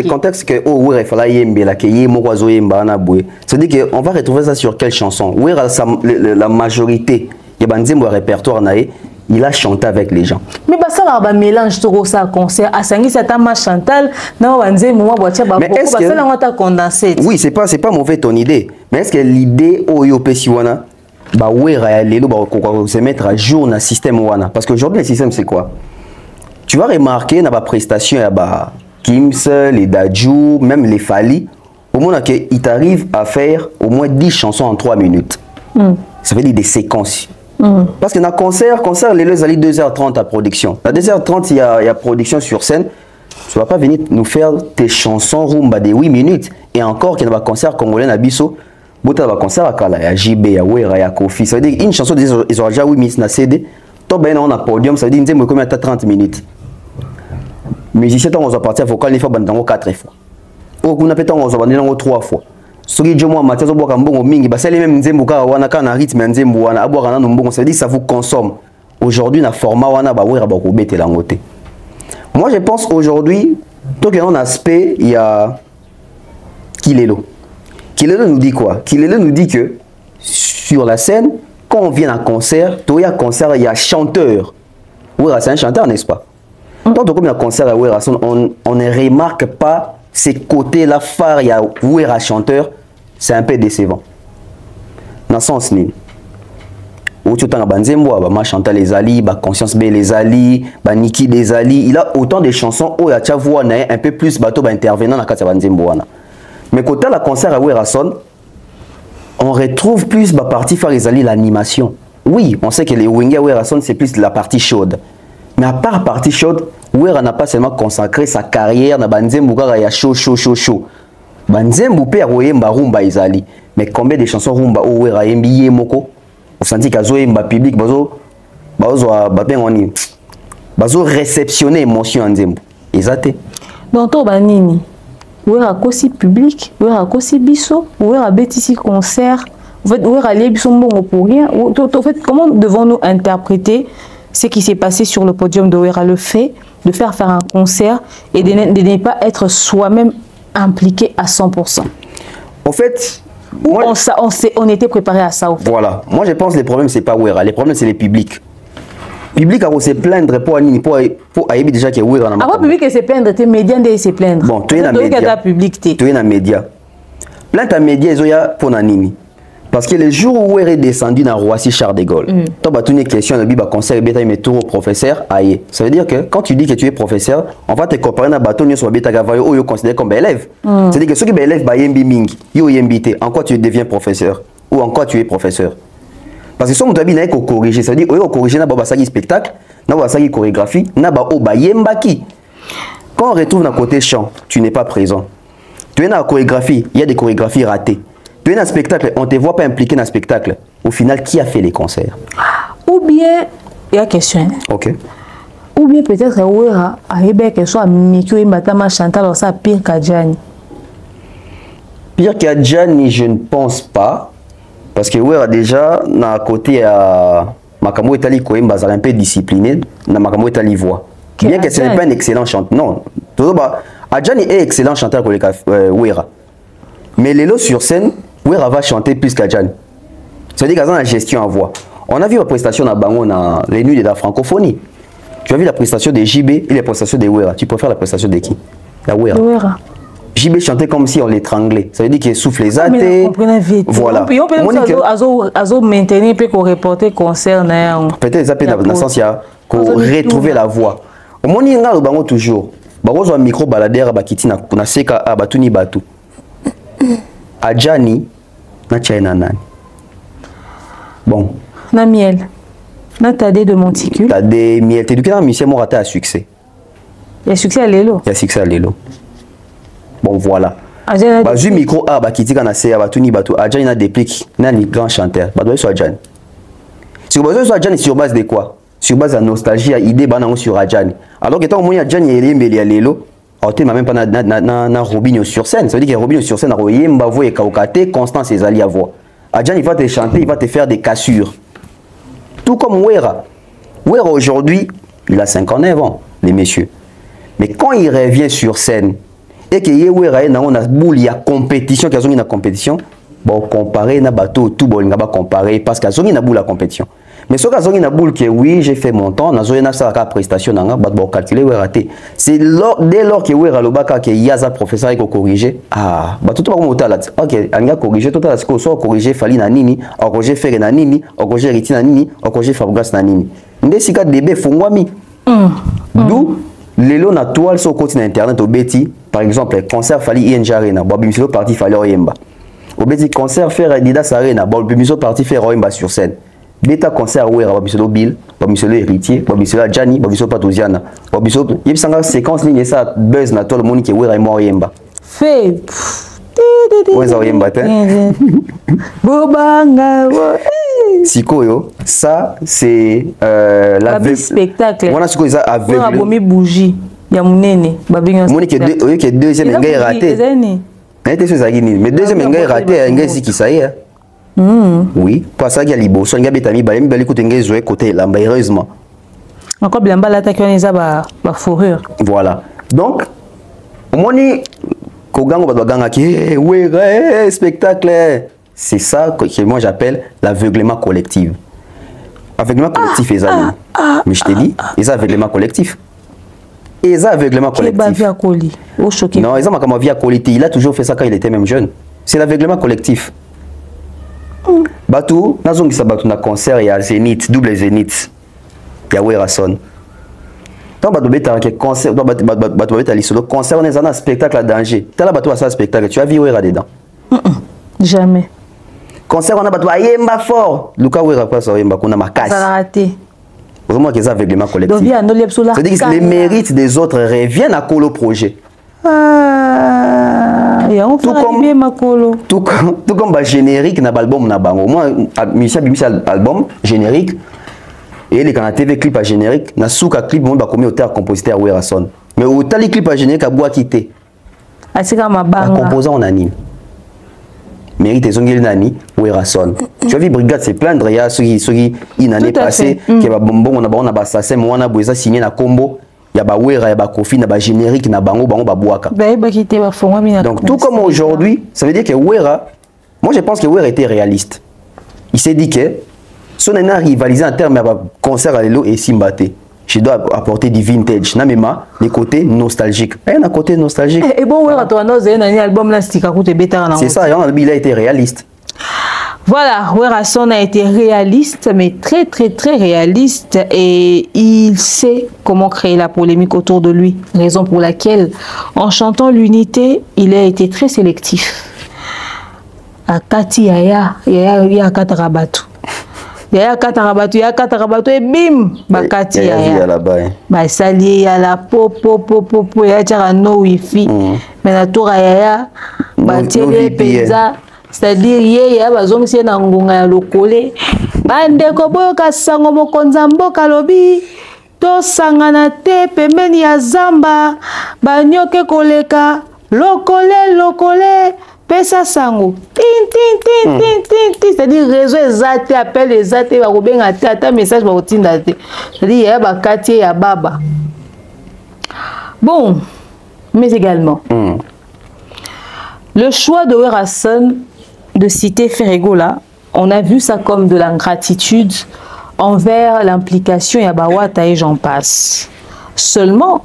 contextes que Ouera il fallait yemba là que yembo ozo yemba na boué. C'est-à-dire que on va retrouver ça sur quelle chanson? Ouera la majorité il y a banzembo répertoire naé. Il a chanté avec les gens. Mais ça va mélange tout ça concert à Sangi c'est ta Chantal non banze moi boîtier ba beaucoup ça là on t'a condensé. Oui, c'est pas mauvais ton idée. Mais est-ce que l'idée oyo pesiwana ba wera lelo ba ko se mettre à jour na système wana parce qu'aujourd'hui le système c'est quoi? Tu vas remarquer na ba prestation ya ba Kims, les Dadju, même les Fali, au moins que il t'arrive à faire au moins 10 chansons en 3 minutes. Ça veut dire des séquences. Parce que dans le concert, les gens allaient 2h30 à production. À 2h30, il y a production sur scène. Tu ne vas pas venir nous faire tes chansons rumba de 8 minutes. Et encore, qu'il y a un concert congolais à Bisso, il y a un concert à Kala, il y a JB, il y a Ouera, il y a Kofi. Ça veut dire une chanson, ils ont déjà 8 minutes dans CD. Toi, on a podium, ça veut dire que nous avons 30 minutes. Musicien, on va partir vocal, il faut 4 fois. On a peut-être 3 fois. Soki jomo Mathias oboka mbongo mingi basali même nzembo ka wana kana rythme nzembo wana aboka na mbongo ça veut dire ça vous consomme. Aujourd'hui na format wana ba wera ba ko betela ngote. Moi je pense aujourd'hui tout qu'il y a un aspect il y a Kilelo. Kilelo nous dit quoi? Kilelo nous dit que sur la scène quand on vient à un concert, il y a concert il y a chanteur. Wera c'est un chanteur n'est-ce pas? Quand on vient à un concert à Wera on ne remarque pas ces côtés-là phares, il y a Ouera chanteur, c'est un peu décevant. Dans le sens ni. Où tu as Banzembo, ma Chantal les Ali, Conscience B les Ali, Niki les Ali, il a autant de chansons où il y a voix un peu plus bateau intervenant dans la Banzembo. Mais quand tu as le concert à Ouera son, on retrouve plus la partie phare les Ali, l'animation. Oui, on sait que les Wenge Ouera son c'est plus la partie chaude. Mais à part la partie chaude, Ouera n'a pas seulement consacré sa carrière na Banzembo kaka ya chaud. Banzembo pe akoyemba rumba ezali. Mais combien de chansons rumba Ouera yembi ye moko? Vous sentez qu'azo yemba public bazo réceptionner émotion en Nzembo. Ezate. Donc to banini. Ouera kosi public, Ouera kosi biso, Ouera betisi concert. En fait Ouera lié biso mbongo pour rien. En fait comment devons-nous interpréter ce qui s'est passé sur le podium de Ouera, le fait de faire un concert et de ne pas être soi-même impliqué à 100%. En fait, moi, on était préparé à ça. Au fait. Voilà. Moi, je pense que les problèmes, ce n'est pas Ouera. Les problèmes, c'est les publics. Le public a se plaindre pour aimer déjà que Ouera. Avant le public se plaindre, les médias de se plaindre. Bon, tu es dans les médias. Tu es dans les médias. Plainte à médias, ils ont pour Nanini. Parce que le jour où Ouera est descendu dans Roissy Charles de Gaulle, tu as une question, le conseil de tour au professeur. Ça veut dire que quand tu dis que tu es professeur, on va te comparer à un bateau sur le Gavayo ou considéré comme élève. C'est-à-dire que ceux qui sont élèves, en quoi tu deviens professeur? ou encore tu es professeur. Parce que si on doit bien corriger, ça veut dire qu'on corriger na babasaki spectacle, na babasaki chorégraphie, na ba obayembaki. Quand on retrouve dans le côté chant, tu n'es pas présent. Tu es dans la chorégraphie, il y a des chorégraphies ratées. Tu es dans le spectacle, on ne te voit pas impliqué dans le spectacle. Au final, qui a fait les concerts? Ou bien, il y a une question. Ok. Ou bien peut-être Wera arrive que soit Mikio et Matama Chantal, ça pire qu'Adjani. Pire qu'Adjani, je ne pense pas. Parce que Wera déjà, dans le côté à Makamo Etali Koem, un peu discipliné, dans Makamo Etali voix. Bien que ce n'est pas un excellent chanteur. Non. Adjani est excellent chanteur pour les Wera. Mais Lelo sur scène, Wera va chanter plus qu'Adjani. C'est-à-dire qu'il y a la gestion en voix. On a vu la prestation à Bango dans les nuits de la francophonie. Tu as vu la prestation de JB et la prestation de Wera. Tu préfères la prestation de qui? La Wera. JB chantait comme si on l'étranglait. Ça veut dire qu'il souffle les athées. Voilà. On peut maintenir et qu'on reporte concert. Peut-être que dans le sens, il y a qu'on retrouver la voix. Au moins, il y a toujours. Il y a un micro baladeur qui est seka abatuni batu. Adjani, na China nani. Bon. Na miel. Na Tadé de Monticule. Tadé miel. T'es éduqué dans un musée Morata à succès. Il y a succès à Lélo. Il y a succès à Lélo. Bon, voilà. Bazu micro a bakiti kana se abatuni batu. Adjani na déplique. Na ni grand chanteur. Badoye sur Adjani. Si vous sur Adjani sur base de quoi? Sur base de nostalgie, à idée banango sur Adjani. Alors que tant au moins Adjani et Lélo, Lélo. Alors tu même pas na Robinho sur scène. Ça veut dire que Robinho sur scène a royé mbavo et kaokate Constance et Zali à voix. Adjani va te chanter, il va te faire des cassures. Tout comme Wera. Wera aujourd'hui, il a 59 ans, les messieurs. Mais quand il revient sur scène, et que Wera est dans la boule, il y a compétition, qu'il y a une compétition, bon, comparer, na bateau, tout bon, il va comparer, parce qu'il y a une boule à compétition. Mais ce qu'il y a une boule que oui, j'ai fait mon temps, il y a une prestation, bon, calculer, Wera. C'est dès lors que Wera, le bac, qu'il y a un professeur qui a corrigé, ah, bah, tout le monde a dit, ok, il a corrigé, tout le monde a corrigé, Fali Nanini, a corrigé Ferre Nanini, a corrigé Riti Nanini, a corrigé Fabregas Nanini. Ndé sika débé fongwami. D'où, Lélo na toile sur le côté internet au Betty, par exemple, concert Fali ING Arena, Bobimiso parti Fali Oyemba. Au Betty, concert Ferre Adidas Arena, Bobimiso parti faire Oyemba sur scène. Beta concert Wera, Bobimiso Bill, Bobimiso Héritier, Bobimiso Adjani, Bobimiso Patouziana. Bobimiso, il y a une séquence ligne ça buzz na toile Monique Wera et moi Oyemba. Fait. Où est-ce Oyemba? Bobanga. Sikoyo, ça c'est la spectacle. On a ce que ça aveugle. On a bomi bougie. Ya munene. Babinga. Monique que deuxième engagé raté. Mais deuxième engagé raté, engagé qui ça y est. Oui, parce qu'il y a libo, so ngabe tami ba mbeli côté ngezwe côté lamba heureusement. Encore blamba la takioniza ba fourrure. Voilà. Donc moni kogango ba ganga ki oui, spectacle. C'est ça que moi j'appelle l'aveuglement collectif. Aveuglement collectif et ça. Mais je te dis, et ça aveuglement collectif. Et ça aveuglement collectif. Non, ils ont comme via qualité, il a toujours fait ça quand il était même jeune. C'est l'aveuglement collectif. Batou, nazongi sa batou na concert ya Zénith, double Zénith. Ya Werason. Quand batou beta que concert, batou beta lisolo concert on est un spectacle à danger. T'as là batou à ça spectacle, tu as vu Wera dedans? Jamais. Concert on a batou ayemba fort. Luka Wera pas ça ayemba kuna makasi. Ça a raté. Vraiment que ça aveuglement collectif. C'est-à-dire que les mérites des autres reviennent à colo projet. Tout comme le générique na album na bango. Moi Michel album générique et les canaux TV clip à générique na souka clip mon ba commis auteur compositeur Werason. Mais au tali clip à générique à bois quitter. Asika mabanga. Composant en anime. Mérite zongeli nani Werason. Tu as vu brigade se plaindre il y a ceux qui une année passée qui va bonbon on a ba assassin moi on a boisa signé na combo. Il y a ba Wera, il y a ba Kofi, il y a ba générique, na bango ba boaka. Donc tout comme aujourd'hui, ça veut dire que Wera, moi je pense que Wera était réaliste. Il s'est dit que si on a rivalisé en termes de concert à l'élo et Simbate, je dois apporter du vintage. Na mema les côtés nostalgiques. Il y a un côté nostalgique. Et bon Wera toi non, c'est un album là stika koute beta na. C'est ça, il a été réaliste. Voilà, Werason a été réaliste, mais très réaliste, et il sait comment créer la polémique autour de lui. Raison pour laquelle, en chantant l'unité, il a été très sélectif. akati yaya akataka bato. Yaya kataka bato et bim bakati yaya. Ba sali ya la po ya tchaka no wifi. Mais na toka yaya ba tele penza. C'est-à-dire yeye bazongisi na ngonga ya lokole. Bandeko boyoka sango mokonza mboka lobi. To sangana te pembeni ya zamba. Banyoke koleka lokole. Pesa sango. Tin. C'est-à-dire réseau ezate appel ezate ba kobenga ata message ba kotinda te. C'est-à-dire ya ba quartier ya baba. Bon, mais également le choix de Werason de citer Ferregola, on a vu ça comme de l'ingratitude envers l'implication Yabawata et j'en passe. Seulement,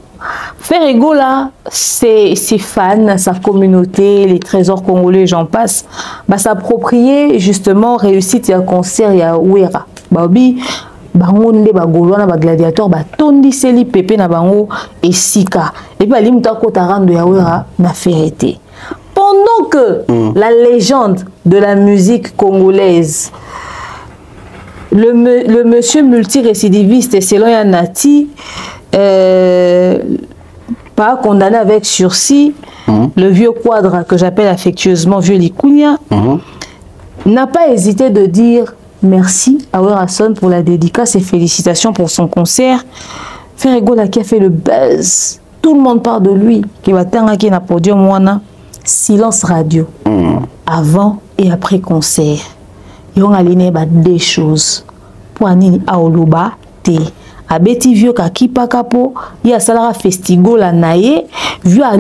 Ferregola, ses fans, sa communauté, les trésors congolais, j'en passe, s'approprier justement réussite et un concert ya Wera. Babi, bangonde bagolwana ba gladiateur ba tondi seli pepe na bango et sika. Et puis alimta kota rando ya Wera na ferrete. Pendant que la légende de la musique congolaise, le monsieur multirécidiviste selon Yanati, pas condamné avec sursis, le vieux quadre que j'appelle affectueusement vieux Likunia, n'a pas hésité de dire merci à Werason pour la dédicace et félicitations pour son concert. Ferregola qui a fait le buzz, tout le monde parle de lui, qui va t'engager na podium wana. Silence radio avant et après concert. Ils ont aligné des choses. Pour Anini Aoluba, te. Abeti vieux kakipa kapo, il y a salara festigo la naye, vieux a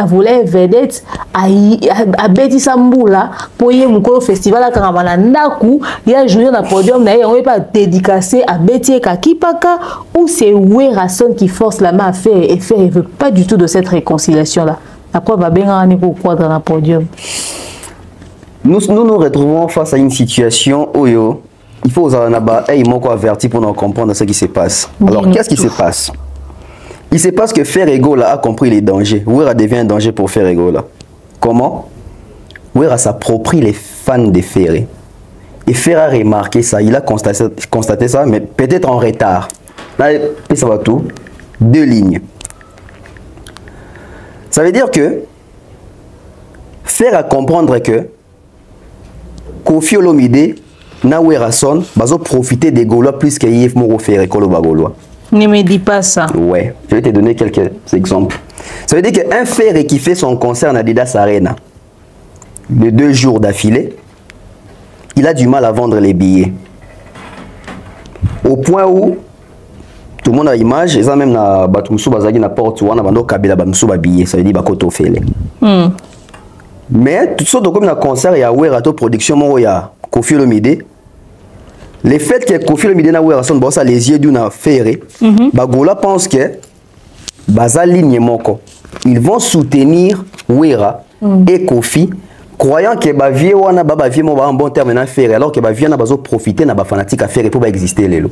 volé vedette, abeti samboula, pour y mukolo festival à Karamana Naku, il y a joué dans le podium naye, on n'est pas dédicacé à Beti kakipaka, ou c'est Werason qui force la main à faire et faire, il veut pas du tout de cette réconciliation là. Après, va bien aller pour quoi dans le podium. Nous retrouvons face à une situation où il faut avertir pour nous comprendre ce qui se passe. Alors, qu'est-ce qui se passe? Il se passe que Ferregola a compris les dangers. Wera devient un danger pour Ferregola. Comment? Wera s'approprie les fans de Ferre. Et Ferre a remarqué ça, il a constaté ça, mais peut-être en retard. Là, ça va tout. 2 lignes. Ça veut dire que faire à comprendre que Kofi Olomide na Werason va profiter des Gaulois plus que Yef Moro Ferre Kolo Bagolois. Ne me dis pas ça. Ouais, je vais te donner quelques exemples. Ça veut dire qu'un Ferre qui fait son concert à Adidas Arena de 2 jours d'affilée, il a du mal à vendre les billets. Au point où tout le monde a l'image, et ça même na Batumsu Bazagi na porte ou na bando kabila Batumsu Babillet, ça veut dire Bakoto Fele. Mais tout ça comme un concert il y a Werato production mon ya Kofi Olomide. Le fait que Kofi Olomide na Werason bossa les yeux d'une affaire, Bagola pense que baza ligne moko. Ils vont soutenir Wera et Kofi croyant que Bavie wana Bavie mo ba en bon terme na faire alors que Bavie na bazo profiter na ba fanatique à faire pour exister lelo.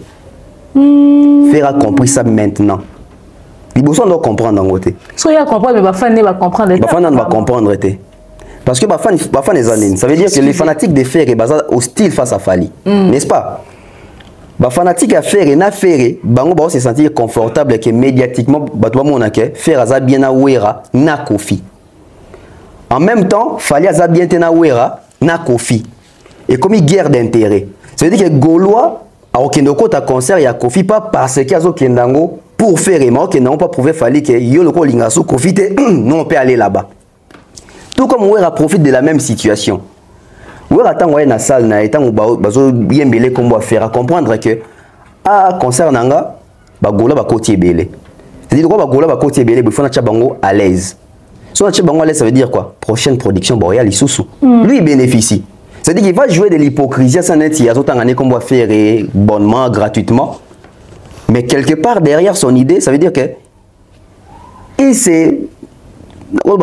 Faire a compris ça maintenant. Il doit comprendre en côté. So il comprendre mais Bafan ne va comprendre. Bafan ne va comprendre té. Parce que Bafan les années, ça veut dire que les fanatiques de Ferre est hostile face à Fali, n'est-ce pas? Les fanatiques à Ferre et na Ferre, bango ba se sentir confortable que médiatiquement batwa monake Ferre aza bien na Wera na Kofi. En même temps, Fali aza bien na Wera na Kofi. Et comme une guerre d'intérêt. Ça veut dire que Gaulois a aucun côté concert ya Kofi pas parce qu'il y a Kendango pour faire et moi qui n'ont pas prouvé Fali que yo le lingaso Kofi non on peut aller là-bas. Tout comme Wera profite de la même situation. Wera tant ouais na salle na étant bazo bien belé comme va faire à comprendre que ah concert nanga ba gola ba côté belé. C'est-à-dire quoi ba gola ba côté belé il faut na chabango à l'aise. So na chabango à l'aise ça veut dire quoi? Prochaine production Boreal Isusu. Lui il bénéficie. C'est-à-dire qu'il va jouer de l'hypocrisie sans être il y a autant d'années qu'on va faire bonnement gratuitement. Mais quelque part derrière son idée, ça veut dire que il s'est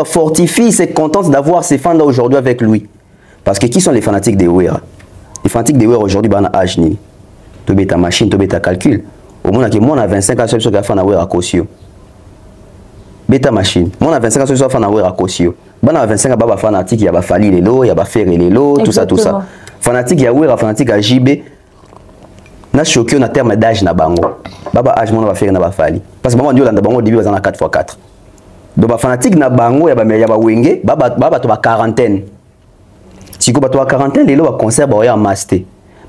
fortifie, il s'est content d'avoir ses fans là aujourd'hui avec lui. Parce que qui sont les fanatiques de Wera? Les fanatiques de Wera aujourd'hui, ils ont âge ni. Tu as ta machine, tu as ta calcul. Au moins, on a 25 ans, sur la fan de Wera Kosio. beta machine moi na 25 ans so fa na wera kosio bana 25 baba fanatique ya ba fali lelo ya ba faire lelo tout ça fanatique ya wera fanatique ya JB na choqué na terme d'âge na bango baba âge mon ba faire na ba fali parce que bango ndio landa bango début bazana 4x4 donc ba fanatique na bango ya ba wenge baba to ba quarantaine siko ba to ba quarantaine lelo ba concert ba ya master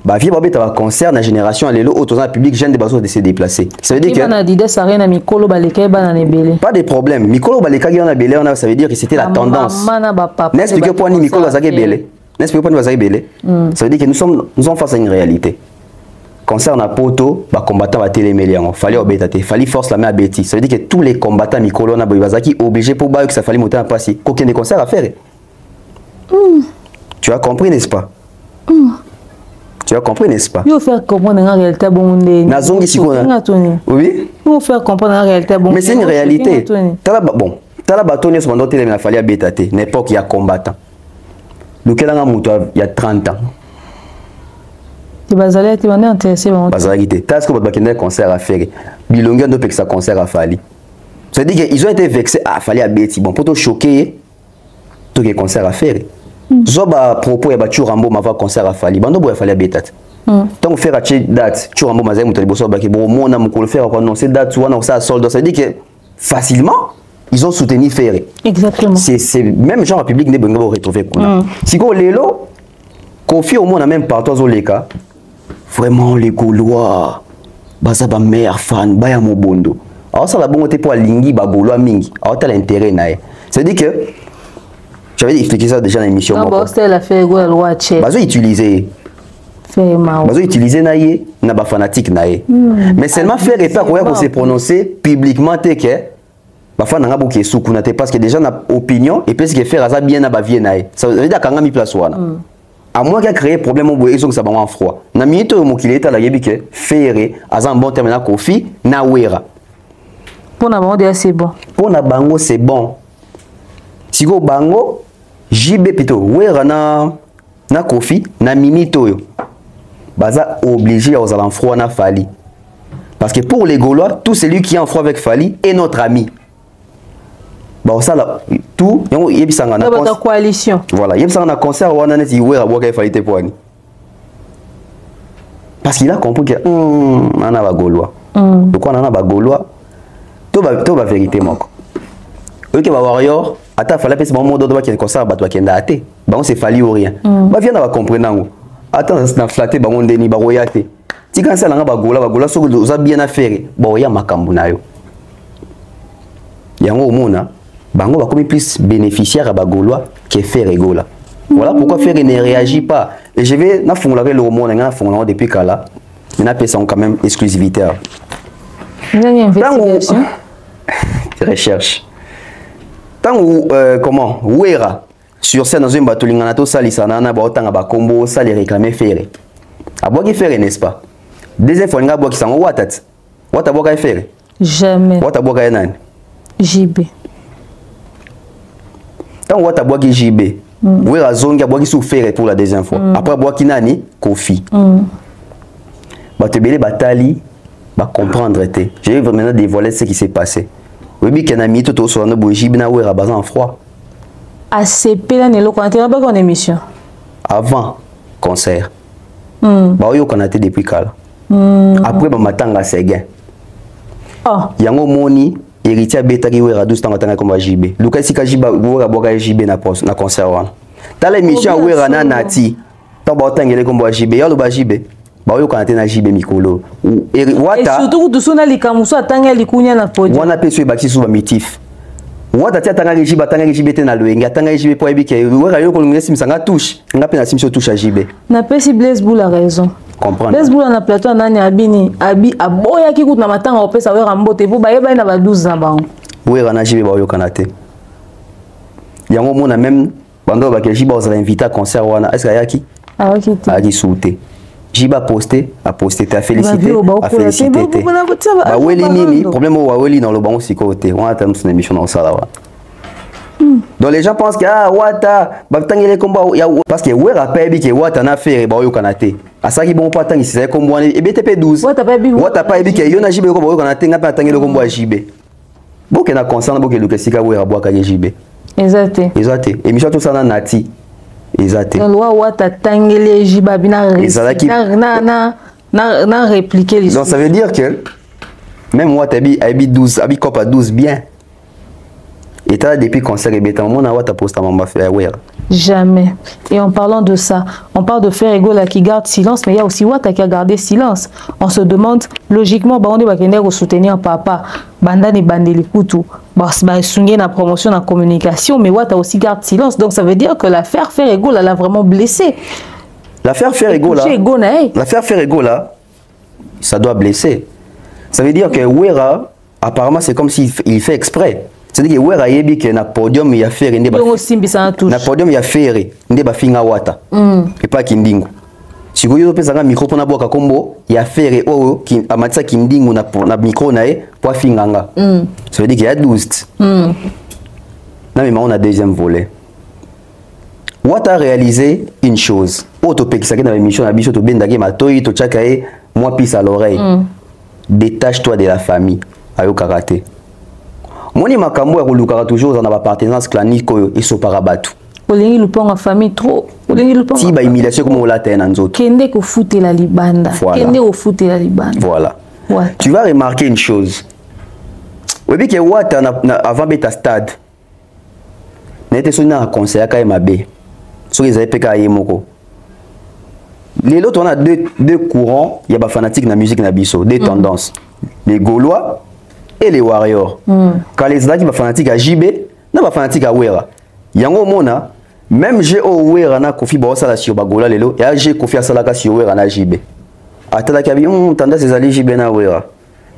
ba vie ba beta ba concert na génération lelo auto na public jeune de baso de se déplacer ça veut dire que na dida sare na mikolo baleka ba na nebele pas de problème mikolo baleka na belé on a ça veut dire que c'était la tendance n'est-ce que pour ni mikolo za belé n'est-ce que pour ni za belé ça veut dire que nous sommes face à une réalité concert na poto ba combattant ba télémélian fallait obétater fallait force la main à bêtise ça veut dire que tous les combattants mikolo na bazaki obligé pour ba que ça fallait monter en passer qu'aucun des concerts à faire tu as compris n'est-ce pas tu as compris n'est-ce pas il faut faire comprendre la réalité bon na zongi sikona oui il faut faire comprendre la réalité bon mais c'est une réalité tala bon tala batonne ce mandant télémélian fallait obétater n'importe qui a combattant lequel a muto il y a 30 ans tu vas aller tu vas intéressé bon bazalité task que bakende concert à faire bilonga ndo pekisa concert à fali ça veut dire qu'ils ont été vexés à fali à beti bon pour te choquer tout que concert à faire zoba propos ya ba churambo mava concert à fali bando boya fali à betat tant faire à date churambo mazai muto liboso ba ke bon mona mukolo faire quoi non c'est date wana ça solde ça veut dire que facilement ils ont soutenu Ferré exactement c'est même genre public ne bengo retrouver kuna siko lelo confie au monde a même partout aux leka vraiment les Gaulois baza ba meilleur fan ba ya mobondo alors ça la bonne pour alingi ba Gaulois mingi alors t'as l'intérêt nae c'est dire que j'avais expliqué ça déjà dans l'émission moi bon c'est la fait go la loi chez bazo utiliser bazo utiliser nae na ba fanatique nae mais seulement faire et pas quoi se prononcer publiquement te que ba fan nga boké soukuna te parce que déjà na opinion et puis ce que faire ça bien na ba vie nae ça veut dire kanga mi place wana à moins qu'il a créé problème au bout et ça va en froid na minute mo qu'il est à la yebike Ferré à un bon terme na Kofi na wera pour na bango c'est bon pour na bango c'est bon si go bango JB plutôt wera na Kofi na minute yo baza obligé à aux en froid na Fali parce que pour les Gaulois tout celui qui est en froid avec Fali est notre ami. Bon ça là tout yebisanga na coalition voilà yebisanga na concert wana neti wera boka ifalite poani parce qu'il a compris que nana ba Gaulois donc nana ba Gaulois to ba vérité moko OK ba warrior ata fala pesi bon modo do ba ki concert ba to kenda até ba on se fali ou rien ba vient na ba comprendre ngo ata na flatter ba ndeni ba royate tika ça nga ba Gaulois so za bien affaire ba ya makambu nayo yango mona bango va comme plus bénéficiaire à Bagaulois que Ferré Gola. Voilà pourquoi Ferré ne réagit pas. Et je vais na fongolare le monde na fongolare depuis kala. Mais na pesa quand même exclusivité. Il y a une investigation. Recherche. Tant où comment Wera sur scène dans une bateau lingana to salisa na ba otanga ba combo ça les réclamer Ferré. Aboki Ferré n'est-ce pas? Deuxième fois nga boki sango watat. Wata boka Ferré. Jamais. Wata boka nani? JB. Tant que tu as boki JB, oui la zone qui a boki souffert pour la deuxième fois. Après boki nani Kofi. Bah te belé batali, bah comprendre te. Je vais maintenant dévoiler ce qui s'est passé. Oui bien qu'il y a mis tout au sur le JB na ouais rabasan en froid. ACP là n'est pas quand on émission. Avant concert. Bah oui on a été depuis kala. Après bah matanga seguin. Oh. Yango moni héritier beta ki wera 12 tanga tanga comme JB. Luka sika jiba wera boka JB na concert wana. Ta l'émission wera na nati. Ta ba tangele comme JB ya lo ba JB. Ba yo kanate na JB mikolo. Wata. Et surtout tout sona likamuso atanga likunya na podi. Wana peso e bakisi suba mitif. Wata tia tanga JB te na loenga tanga JB po ebike wera yo ko ngesi misanga touche. Nga pe na simso touche à JB. Na pesi Blaise Boule a raison. Comprendre. Blaise Boule na plateau nani abini abi aboya ki kutu na matanga opesa wera mbote po bayeba na ba 12 ans ba. Wera na JB ba yo kanate. Yango mona même bando ba ke JB os invité à concert wana est-ce ayaki? Ayaki souté. JB a posté, t'as félicité, a félicité. Ba weli nini problème wa weli dans le bango sikoté. On attend son émission dans ça là. Donc les gens pensent que ah wata ba tangele komba parce que wera pebi ke wata na faire ba yo kanate. Asaki bon pas tangi c'est comme et BTP 12. Wata pa ebi ke yo na JB ko ba yo kanate nga pa tangele kombo JB. Boke na concerne boke lukesika wera boaka JB. Exact. Exact. Émission tout ça na nati. Exact. La loi wata tangele jiba bina na répliquer les. Donc ça veut dire que même moi t'habi 12, abi copa 12 bien. Et t'as depuis concert et béton, mon awa ta poste à mamba faire wera. Jamais. Et en parlant de ça, on parle de faire égaux là qui garde silence, mais il y a aussi Wata qui a gardé silence. On se demande, logiquement, on va soutenir papa, bandane bandeli kutu, sunge na promotion, na communication, mais Wata aussi garde silence. Donc ça veut dire que l'affaire faire égaux là l'a vraiment blessé. L'affaire faire égaux là, l'affaire faire égaux là, ça doit blesser. Ça veut dire que Wera, apparemment, c'est comme s'il fait exprès. C'est-à-dire que Wera yebi que na podium ya faire ndeba. Na podium ya faire ndeba finga Wata. Et pas kindingu. Si vous avez un micro pour na boka kombo ya faire o ki amatsa kindingu na micro nae pour finganga. Ça veut dire qu'il y a 12. Non mais on a deuxième volet. Wata a réalisé une chose. Auto pekisaki na émission na biso to bendage matoi to chakae moi pisse à l'oreille. Détache-toi de la famille. Ayo karaté. Moni makambo ya kolukaka toujours dans la partenance clanique et soparabatu. Olingi lupanga famille trop. Olingi lupanga. Si ba humiliation comme on l'a tena nzoto. Kende ko fouter la libanda. Kende ko fouter la libanda. Voilà. Tu vas remarquer une chose. Obi ke Wata avant beta stade. N'était sonna un conseil à Kaimabe. So les APK yemoko. Les autres on a deux courants, il y a ba fanatique na musique na biso, deux tendances. Les Gaulois et les Warriors. Quand les Zaki fanatiques à JB, n'a fanatiques à Wera. Yango mona, même j'ai au Wera na Kofi Baosala sur Bagola lelo, et j'ai Kofi Asalaka sur Wera na JB. Atala kabi, tanda ses alliés JB na Wera.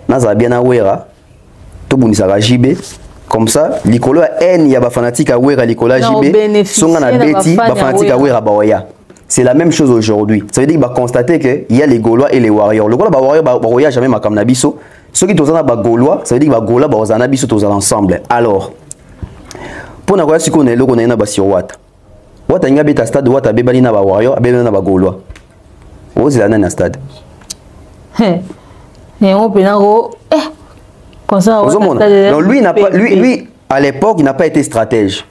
Naza bien na Wera, tout bon sera JB. Comme ça, l'icolo a N, il y a ba fanatique à Wera, l'icolo à JB, songa na Betty, ba fanatique à Wera Baoya. C'est la même chose aujourd'hui. Ça veut dire qu'il va constater qu'il y a les Gaulois et les Warriors. Le Gaulois, Baoya, jamais ma Nabiso. Ceux qui sont dans les Gaulois, ça veut dire que les Gaulois sont dans les ensemble. Alors, pour nous voir si on est là, on est là sur Wata. Wata inga beta stade, Wata bebali na ba Warrior, bebali na ba Gaulois. Où est le stade? Et on peut comme ça. Non, lui, à l'époque, il n'a pas été stratège.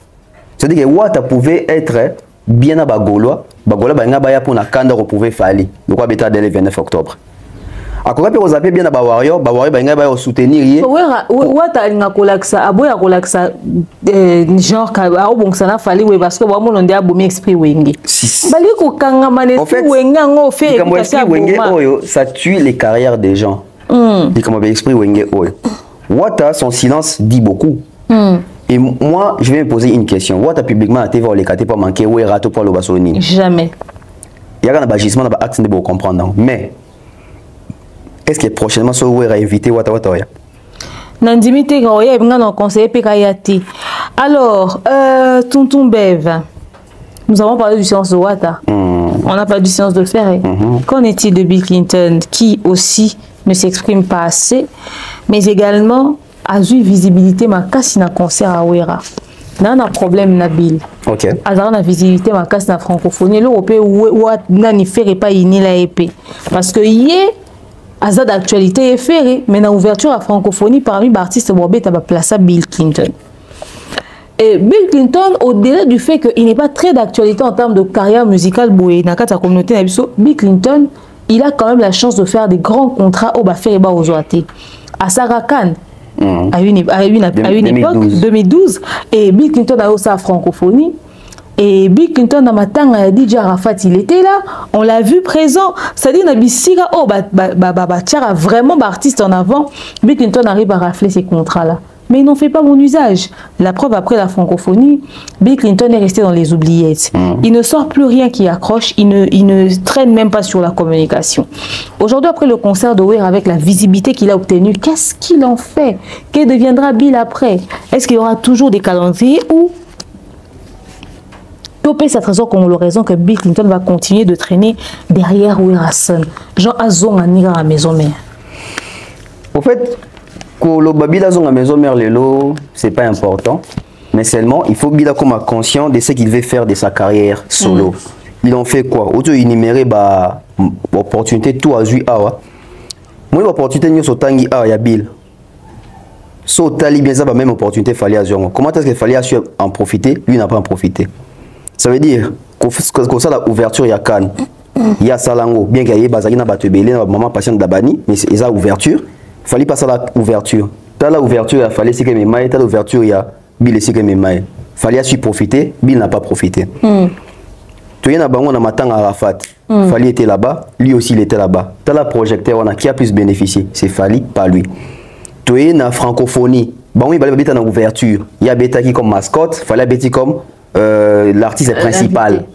C'est-à-dire que Wata pouvait être bien à ba Gaulois. Bagola banga baya pour na kanda ko pouvait fali. Le quoi beta dès le 29 octobre. Akoka pe ozape bien na ba Warrior banga baya soutenir yé. Wata alinga kolaksa aboya kolaksa genre ka obongsa na fali we parce que ba mono ndia bomi esprit wenge. Bali ko kanga mané wenga ngo fait esprit wenge oyo ça tue les carrières des gens. Et comme esprit wenge oyo. Wata son silence dit beaucoup. Et moi, je vais me poser une question. Wata publiquement à TV, les catés pas manquer, ou rato pour le basoni. Jamais. Il y a un agissement, il y a un acte de comprendre. Mais, est-ce que prochainement, ça va éviter Wata Wata? Nandimite Gaoya, il y a un conseiller Pekayati. Alors, Tonton Bev, nous avons parlé du silence de Wata. On a parlé du silence de Ferré. Qu'en est-il de Bill Clinton, qui aussi ne s'exprime pas assez, mais également a eu visibilité ma casse na concert à Wera. N'a problème na Bill. OK. A na visibilité ma casse na francophonie l'européen ou na ni faire pas ini la épée parce que yé azad d'actualité est ferré mais na ouverture à francophonie parmi les artistes bobé ta place à Bill Clinton. Et Bill Clinton, au-delà du fait qu'il n'est pas très d'actualité en termes de carrière musicale bouée dans la communauté nabiso, Bill Clinton, il a quand même la chance de faire des grands contrats au Bafé aux Oaté. À Sarah Khan, à une époque, 2012, et Bill Clinton a aussi la francophonie. Et Bill Clinton, dans ma tang, DJ Arafat, il était là, on l'a vu présent. C'est-à-dire, a vraiment artiste en avant. Bill Clinton arrive à rafler ces contrats-là. Mais il n'en fait pas mon usage. La preuve, après la francophonie, Bill Clinton est resté dans les oubliettes. Il ne sort plus rien qui accroche, il ne traîne même pas sur la communication. Aujourd'hui, après le concert de Wera, avec la visibilité qu'il a obtenue, qu'est-ce qu'il en fait? Que deviendra Bill après? Est-ce qu'il y aura toujours des calendriers ou Topé cette raison qu'on a raison que Bill Clinton va continuer de traîner derrière Wera Son? Jean Azon à la maison mère. Au fait, le babila zonga maison mère lelo, c'est pas important, mais seulement il faut qu'il soit conscient de ce qu'il veut faire de sa carrière solo. Il en fait quoi? Auto énumérer ba opportunité tout à jouer awa. Moi l'opportunité nous sautangi a ya Bill. So Tali bien ça, même opportunité fallait à Zongo. Comment est-ce qu'il fallait en profiter? Lui n'a pas en profité. Ça veut dire qu'on ça la ouverture il y a Cannes. Il y a Salango, bien qu'il y ait Bazaki na Batebele, maman patiente d'Abani, mais il y a ouverture. Il fallait passer à la ouverture. T'as la ouverture, il fallait que mes mailles, t'as l'ouverture, il y a Bill et que mes mailles. Il fallait assurer profiter, Bill n'a pas profité. Tu es on a matin à Arafat. Fali était là-bas, lui aussi il était là-bas. T'as la projecteur, on a qui a plus bénéficié? C'est Fali, pas lui. Tu es dans la francophonie. Bon, il y a dans l'ouverture. Il y a Beta qui comme mascotte, il fallait Betty comme l'artiste principal.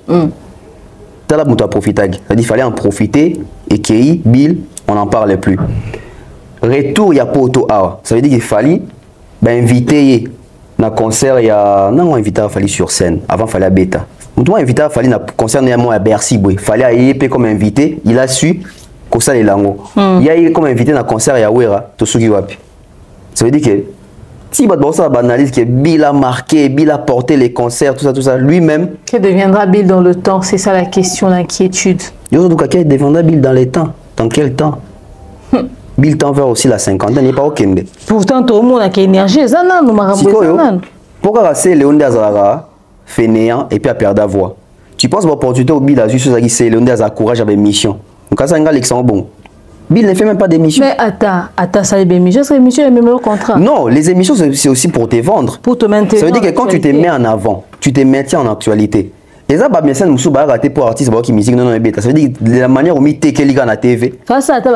T'as la mouton à profiter. C'est-à-dire qu'il fallait en profiter et Kei, Bill, on n'en parle plus. Retour, il y a Poto A. Ça veut dire qu'il fallait inviter dans le concert, il y a. Non, on invité à Fali sur scène. Avant, il fallait Beta. Nous invité à Fali dans le concert, il à Bercy. Il fallait aller comme invité. Il a su que ça les langues. Il y a comme invité dans le concert, il y a Wera, Tosugi Wapi. Ça veut dire que si ça banalise que Bill a marqué, Bill a porté les concerts, tout ça, lui-même. Que deviendra Bill dans le temps? C'est ça la question, l'inquiétude. Quel deviendra Bill dans les temps? Dans quel temps? Bill t'en vers aussi la cinquantaine, il n'est pas au Kende. Pourtant, tout le monde a une énergie. Pourquoi c'est Léon Dazara, fainéant et puis à perdre la voix? Tu penses que l'opportunité au Bill a juste c'est Léon Dazara courage avec mission. Donc, ça, c'est bon. Bill ne fait même pas d'émission. Mais attends, ça les émissions, c'est l'émission et même le contrat. Non, les émissions, c'est aussi pour te vendre. Pour te maintenir. Ça veut dire que quand tu te mets en avant, tu te maintiens en actualité. Et ça, bien sûr, nous avons raté pour artistes qui musique, non, ça veut dire la manière où tu es quelqu'un dans la TV. Ça, tu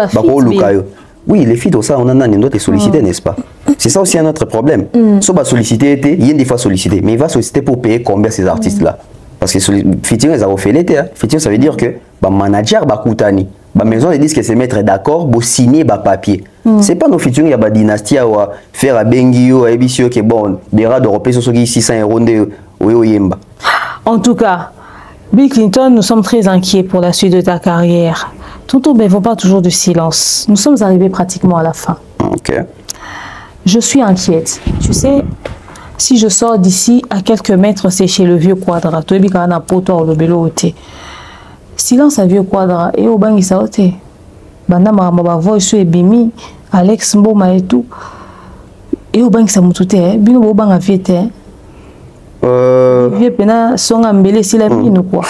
oui, les filles, ça, on en a une autre sollicité, n'est-ce pas? C'est ça aussi un autre problème. Si on va solliciter, il y a des fois sollicité, mais il va solliciter pour payer combien ces artistes-là? Parce que featuring, ça va faire l'été. Featuring, ça veut dire que le manager va coûter. La maison de disques se mettre d'accord pour signer le papier. C'est pas nos featuring, il y a des dynasties à faire à Bengio, à Ebisio, qui est bon, des rats d'Europe, sur 600 € de Oyemba. En tout cas, Bill Clinton, nous sommes très inquiets pour la suite de ta carrière. Tonton, mais ne faut pas toujours de silence. Nous sommes arrivés pratiquement à la fin. Ok. Je suis inquiète. Tu sais, si je sors d'ici, à quelques mètres, c'est chez le vieux Quadra. Tu es bien un poteau au lobelo. Silence à vieux Quadra. Et au banc, il s'est ôté. Banda ma voix sur Bimi, Alex Mboma et tout. Et au banc, il s'est mouté. Bino au banc à vite. Vieux pena, son ambelé, s'il a mis ou quoi.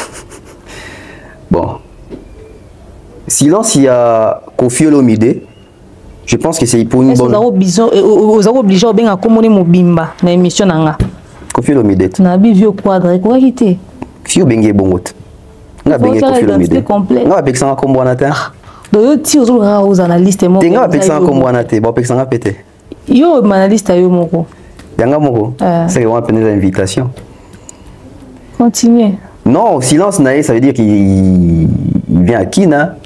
Bon. Silence, il y a Kofi Olomide. Je pense que c'est pour une bonne... Vous avez obligé à communiquer mon bimba dans l'émission. Kofi Olomide. On a vu Quadra. Quoi quitter? Fio Bengue Bongot. On a Bengue Kofi Olomide. On a Pexanga Komboanate. Donc, si vous avez aux analystes, on a Pexanga Komboanate. Bon, Pexanga pété. Yo, analyste à yo moko. Yanga moko. C'est vraiment une invitation. Continuez. Non, silence, ça veut dire qu'il vient à Kina.